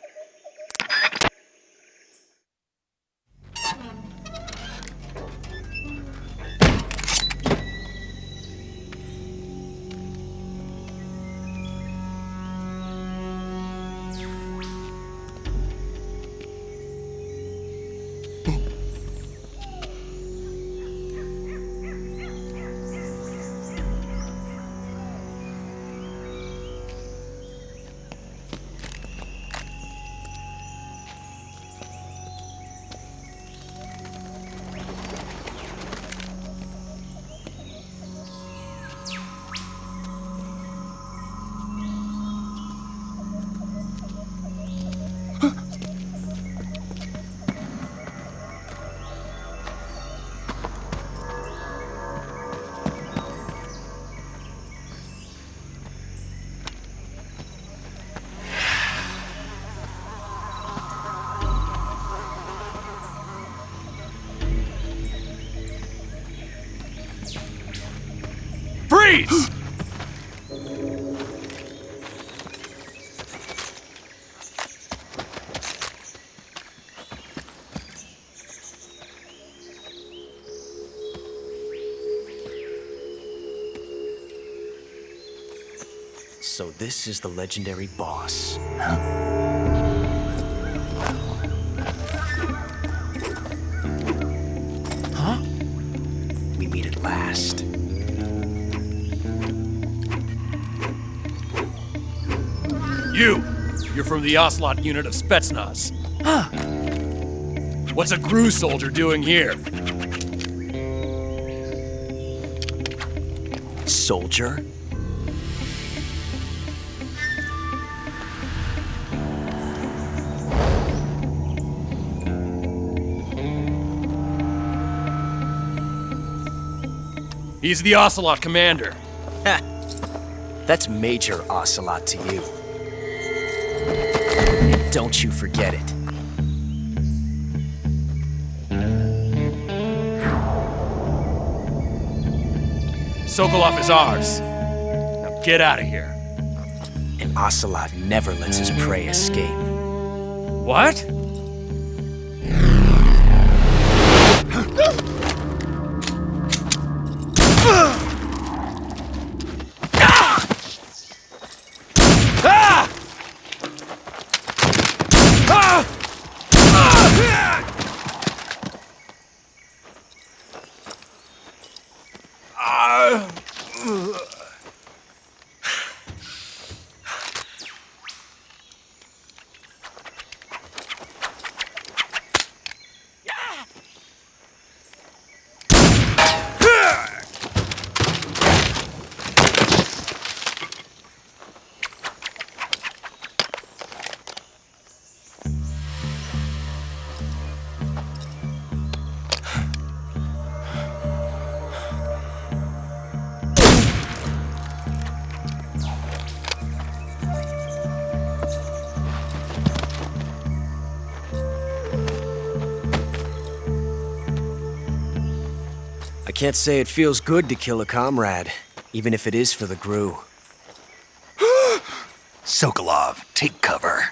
please. So this is the legendary boss. Huh? We meet at last. You're from the Ocelot unit of Spetsnaz. Huh. What's a GRU soldier doing here? Soldier? He's the Ocelot commander. Ha! That's Major Ocelot to you. And don't you forget it. Sokolov is ours. Now get out of here. And Ocelot never lets his prey escape. What? I can't say it feels good to kill a comrade, even if it is for the GRU. Sokolov, take cover.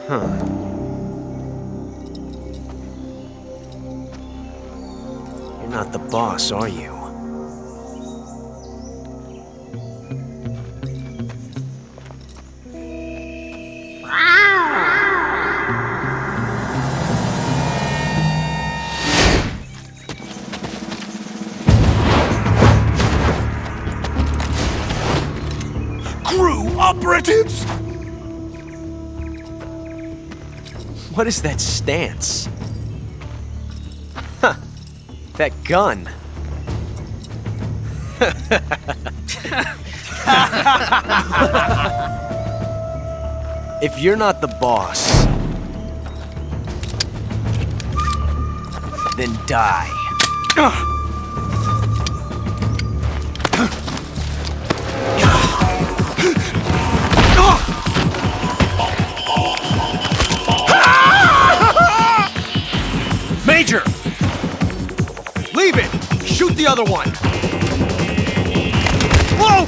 Huh. You're not the boss, are you? GRU operatives! What is that stance? Huh. That gun. If you're not the boss, then die. Major! Leave it! Shoot the other one! Whoa!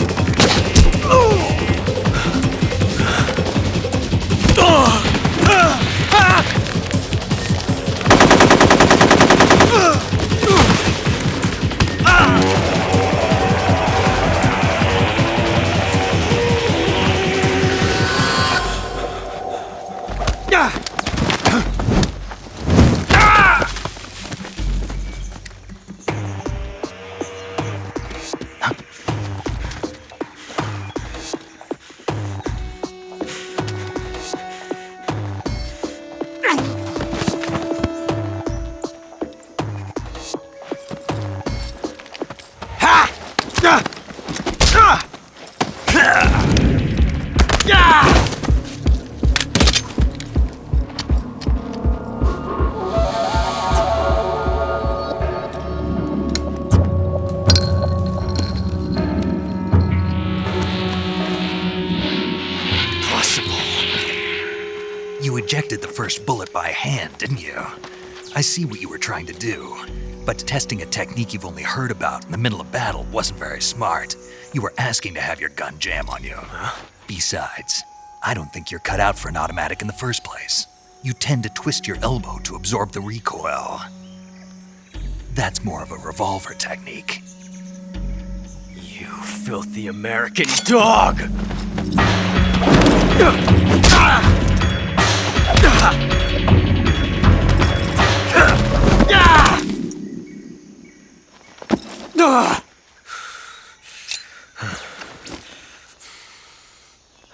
You ejected the first bullet by hand, didn't you? I see what you were trying to do, but testing a technique you've only heard about in the middle of battle wasn't very smart. You were asking to have your gun jam on you. Besides, I don't think you're cut out for an automatic in the first place. You tend to twist your elbow to absorb the recoil. That's more of a revolver technique. You filthy American dog!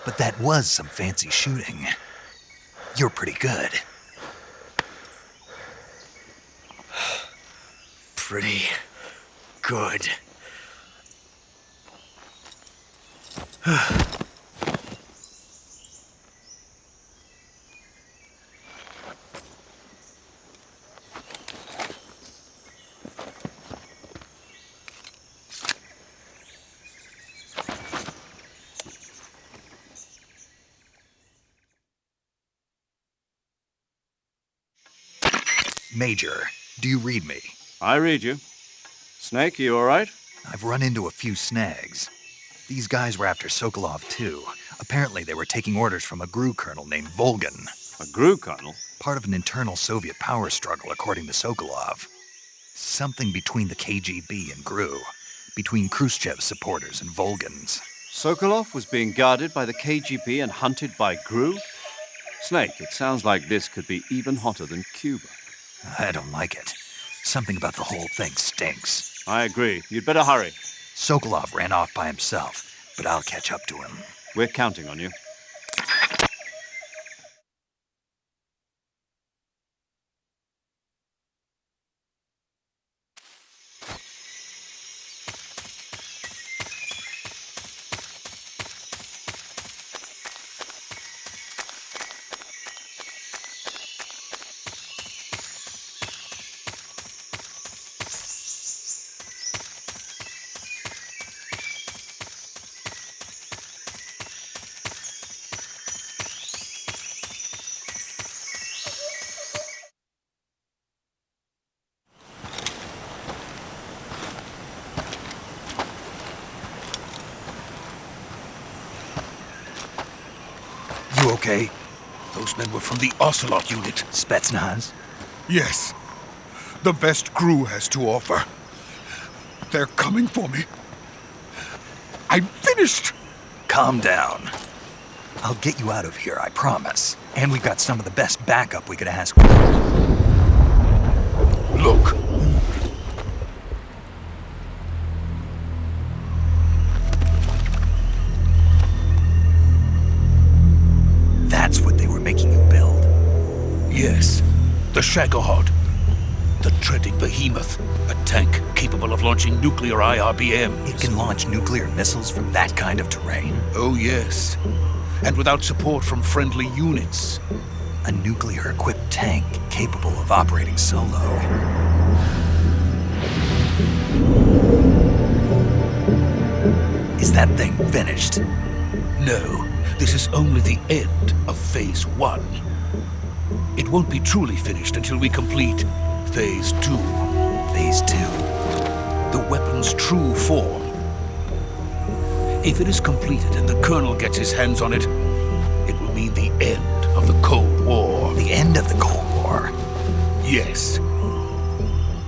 But that was some fancy shooting. You're pretty good. Pretty good. Major, do you read me? I read you. Snake, you all right? I've run into a few snags. These guys were after Sokolov too. Apparently they were taking orders from a GRU colonel named Volgan. A GRU colonel? Part of an internal Soviet power struggle, according to Sokolov. Something between the KGB and GRU. Between Khrushchev's supporters and Volgan's. Sokolov was being guarded by the KGB and hunted by GRU? Snake, it sounds like this could be even hotter than Cuba. I don't like it. Something about the whole thing stinks. I agree. You'd better hurry. Sokolov ran off by himself, but I'll catch up to him. We're counting on you. You okay? Those men were from the Ocelot unit. Spetsnaz? Yes. The best GRU has to offer. They're coming for me. I'm finished! Calm down. I'll get you out of here, I promise. And we've got some of the best backup we could ask for. Look. That's what they were making you build. Yes. The Shagohod. The treading behemoth. A tank capable of launching nuclear IRBMs. It can launch nuclear missiles from that kind of terrain? Oh, yes. And without support from friendly units. A nuclear-equipped tank capable of operating solo. Is that thing finished? No. This is only the end of Phase 1. It won't be truly finished until we complete Phase 2. Phase 2? The weapon's true form. If it is completed and the Colonel gets his hands on it, it will mean the end of the Cold War. The end of the Cold War? Yes.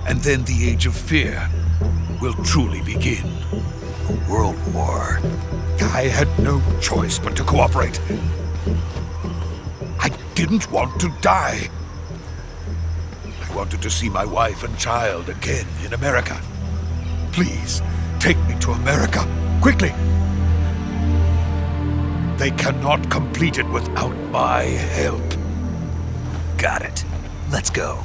And then the Age of Fear will truly begin. A world war. I had no choice but to cooperate. I didn't want to die. I wanted to see my wife and child again in America. Please, take me to America, quickly. They cannot complete it without my help. Got it. Let's go.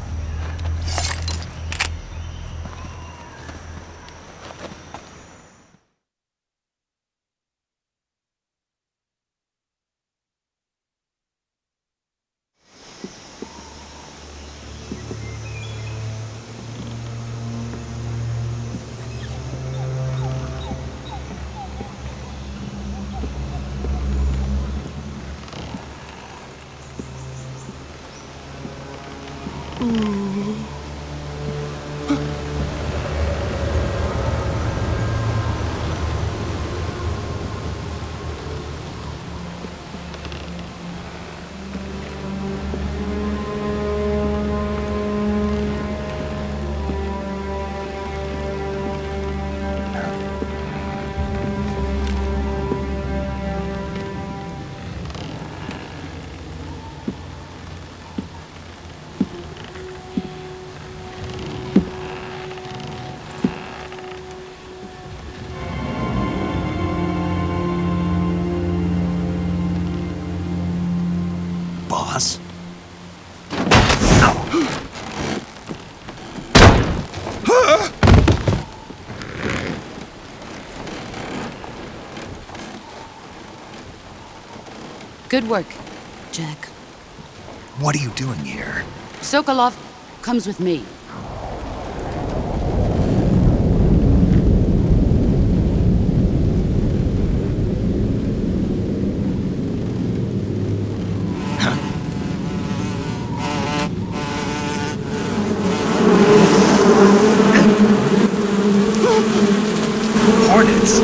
Boss? Good work, Jack. What are you doing here? Sokolov comes with me. Hornets?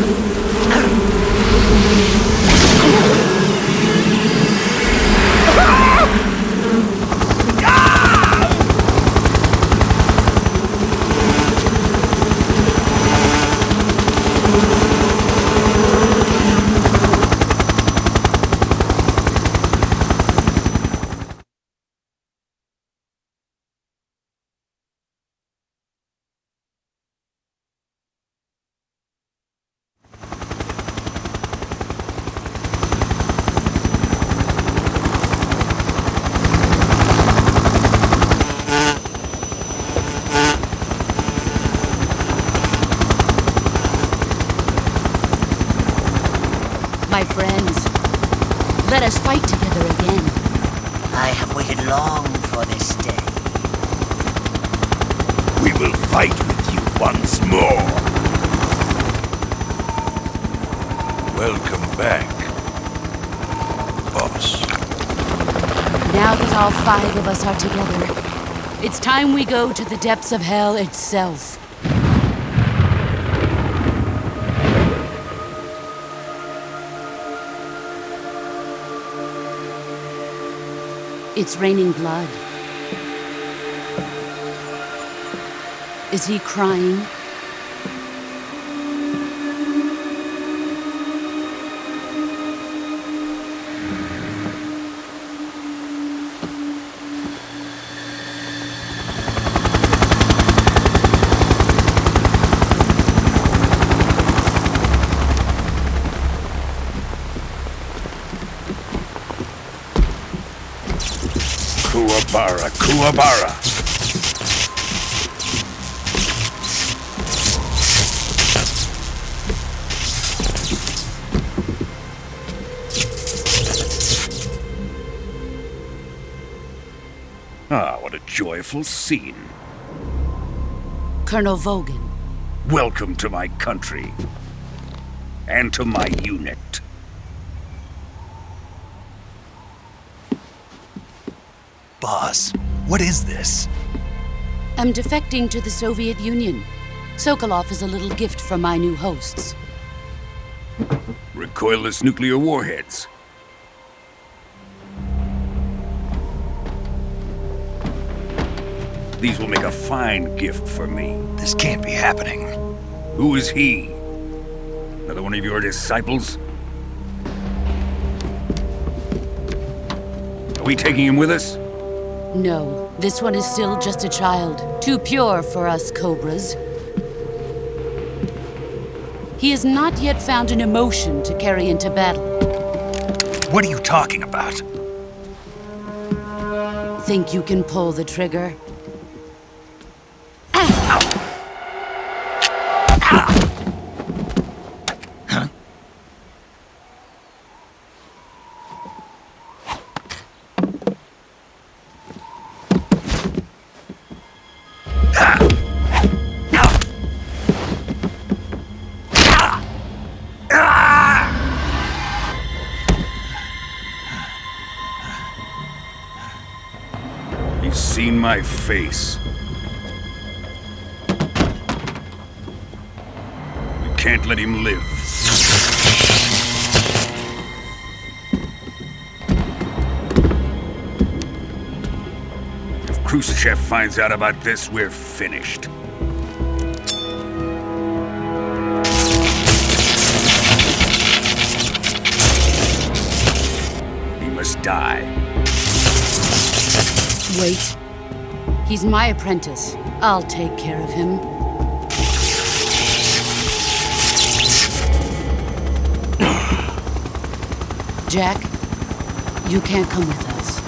My friends, let us fight together again. I have waited long for this day. We will fight with you once more. Welcome back, boss. Now that all 5 of us are together, it's time we go to the depths of hell itself. It's raining blood. Is he crying? Kuwabara, Kuwabara. Ah, what a joyful scene. Colonel Vogan. Welcome to my country. And to my unit. Boss, what is this? I'm defecting to the Soviet Union. Sokolov is a little gift from my new hosts. Recoilless nuclear warheads. These will make a fine gift for me. This can't be happening. Who is he? Another one of your disciples? Are we taking him with us? No, this one is still just a child. Too pure for us Cobras. He has not yet found an emotion to carry into battle. What are you talking about? Think you can pull the trigger? He's seen my face. We can't let him live. If Khrushchev finds out about this, we're finished. He must die. Wait. He's my apprentice. I'll take care of him. Jack, you can't come with us.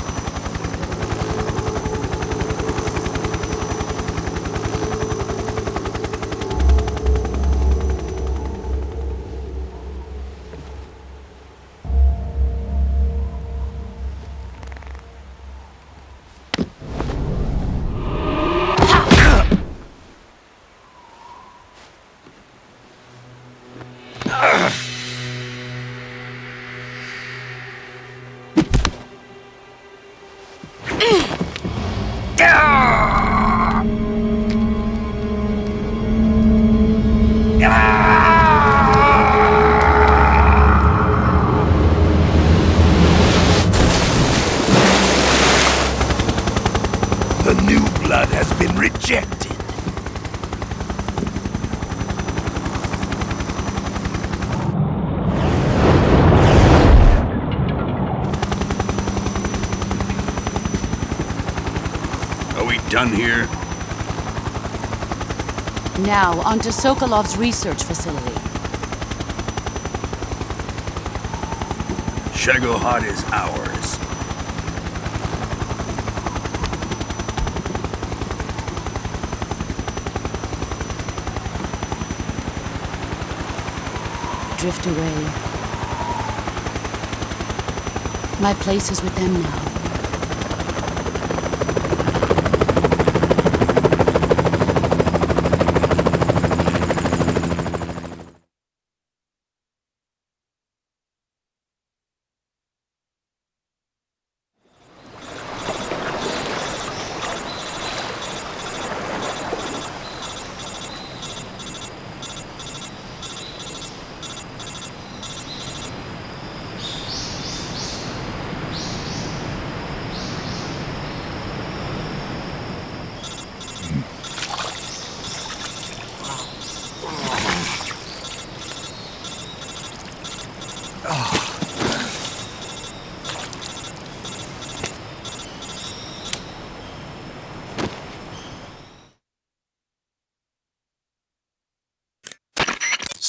The new blood has been rejected. Are we done here? Now, onto Sokolov's research facility. Shagohod is ours. Drift away. My place is with them now.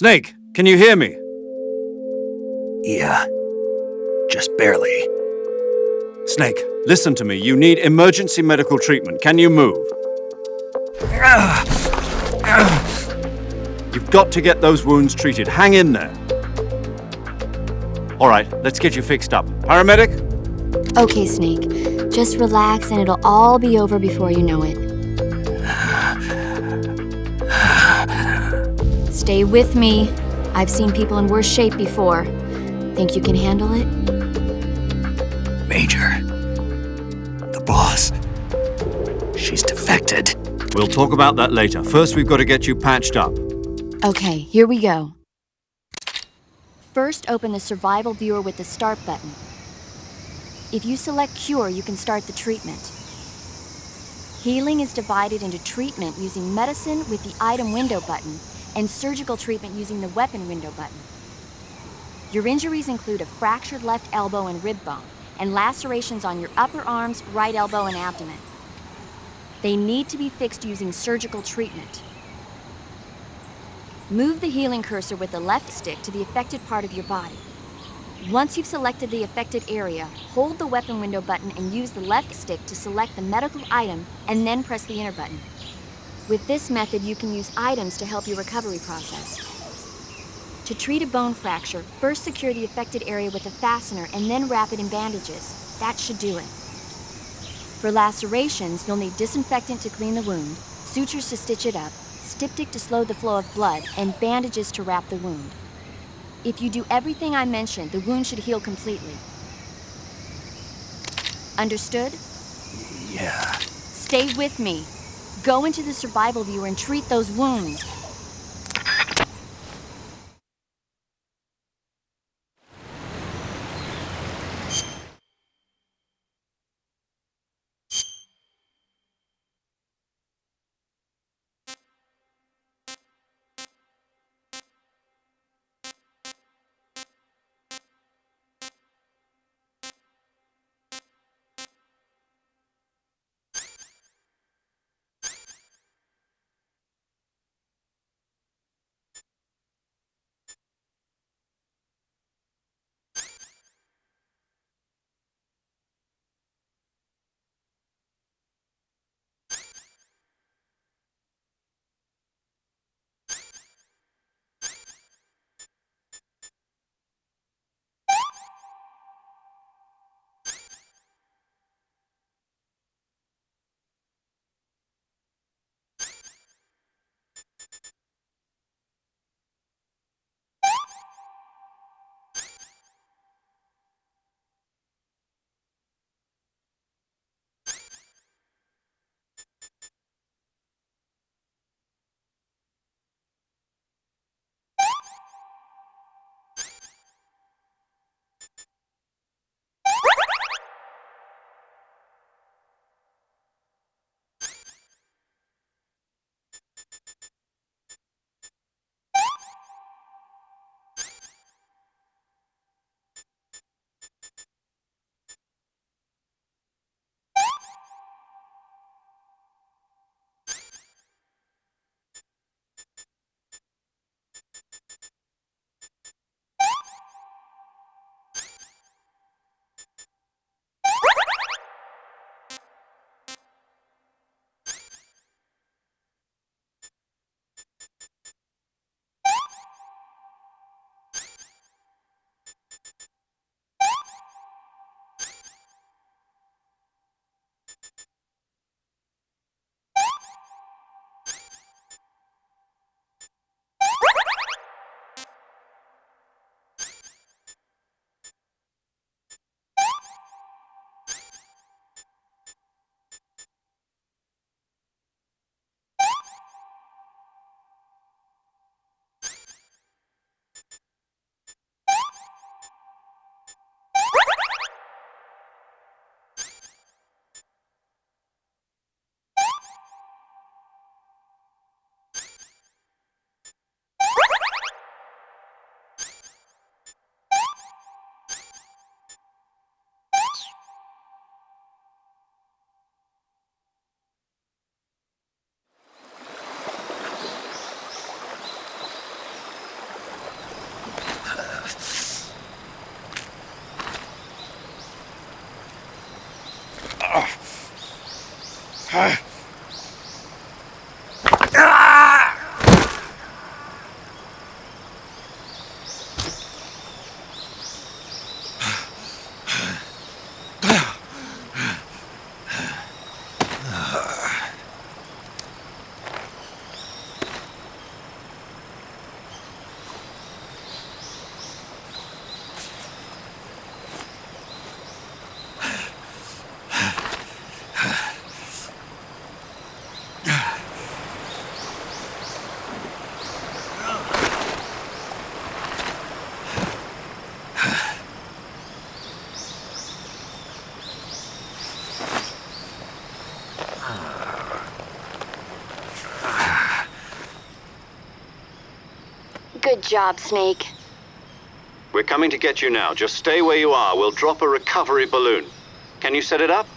Snake, can you hear me? Yeah, just barely. Snake, listen to me. You need emergency medical treatment. Can you move? You've got to get those wounds treated. Hang in there. All right, let's get you fixed up. Paramedic? Okay, Snake. Just relax and it'll all be over before you know it. Stay with me. I've seen people in worse shape before. Think you can handle it? Major, the boss, she's defected. We'll talk about that later. First, we've got to get you patched up. Okay, here we go. First, open the survival viewer with the start button. If you select cure, you can start the treatment. Healing is divided into treatment using medicine with the item window button and surgical treatment using the weapon window button. Your injuries include a fractured left elbow and rib bone, and lacerations on your upper arms, right elbow, and abdomen. They need to be fixed using surgical treatment. Move the healing cursor with the left stick to the affected part of your body. Once you've selected the affected area, hold the weapon window button and use the left stick to select the medical item, and then press the enter button. With this method, you can use items to help your recovery process. To treat a bone fracture, first secure the affected area with a fastener and then wrap it in bandages. That should do it. For lacerations, you'll need disinfectant to clean the wound, sutures to stitch it up, styptic to slow the flow of blood, and bandages to wrap the wound. If you do everything I mentioned, the wound should heal completely. Understood? Yeah. Stay with me. Go into the survival viewer and treat those wounds. Good job, Snake. We're coming to get you now. Just stay where you are. We'll drop a recovery balloon. Can you set it up?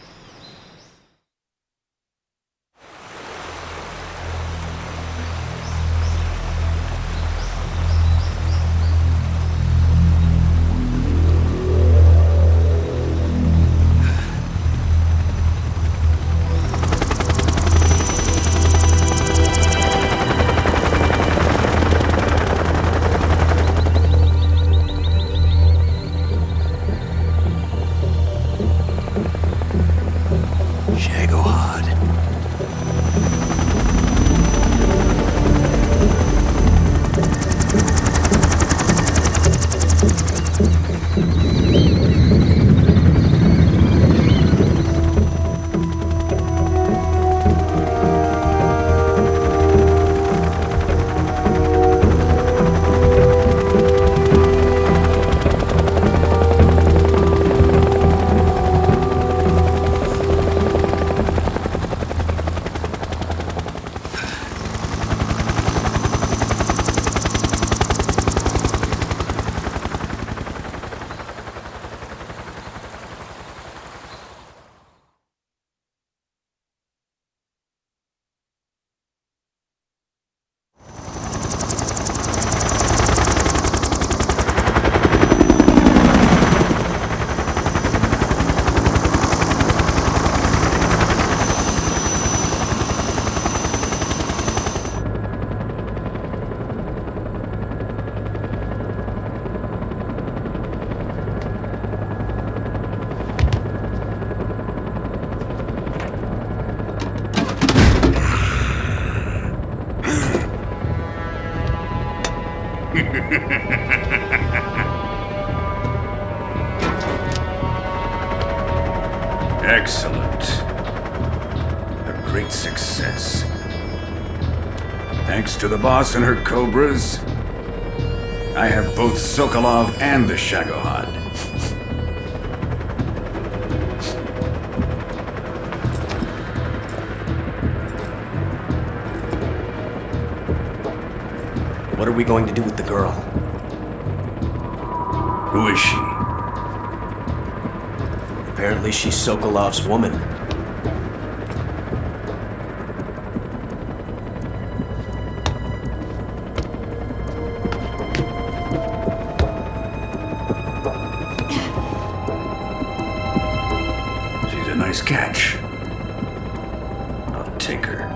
Excellent. A great success. Thanks to the boss and her cobras, I have both Sokolov and the Shagohod. What are we going to do with the girl? Who is she? Apparently she's Sokolov's woman. She's a nice catch. I'll take her.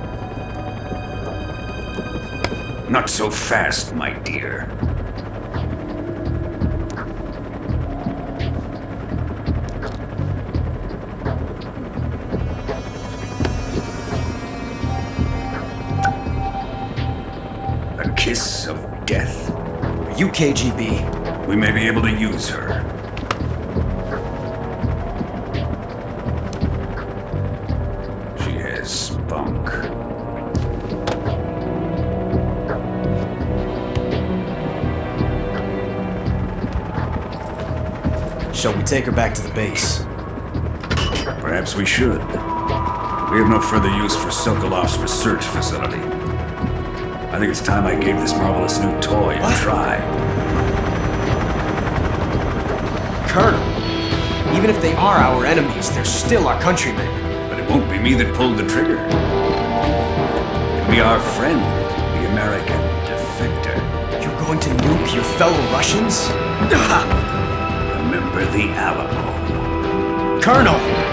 Not so fast, my dear. A kiss of death. Are you KGB? We may be able to use her. She has spunk. Shall we take her back to the base? Perhaps we should. We have no further use for Sokolov's research facility. I think it's time I gave this marvelous new toy a try. Colonel, even if they are our enemies, they're still our countrymen. But it won't be me that pulled the trigger. It'll be our friend, the American defector. You're going to nuke your fellow Russians? Remember the Alamo. Colonel!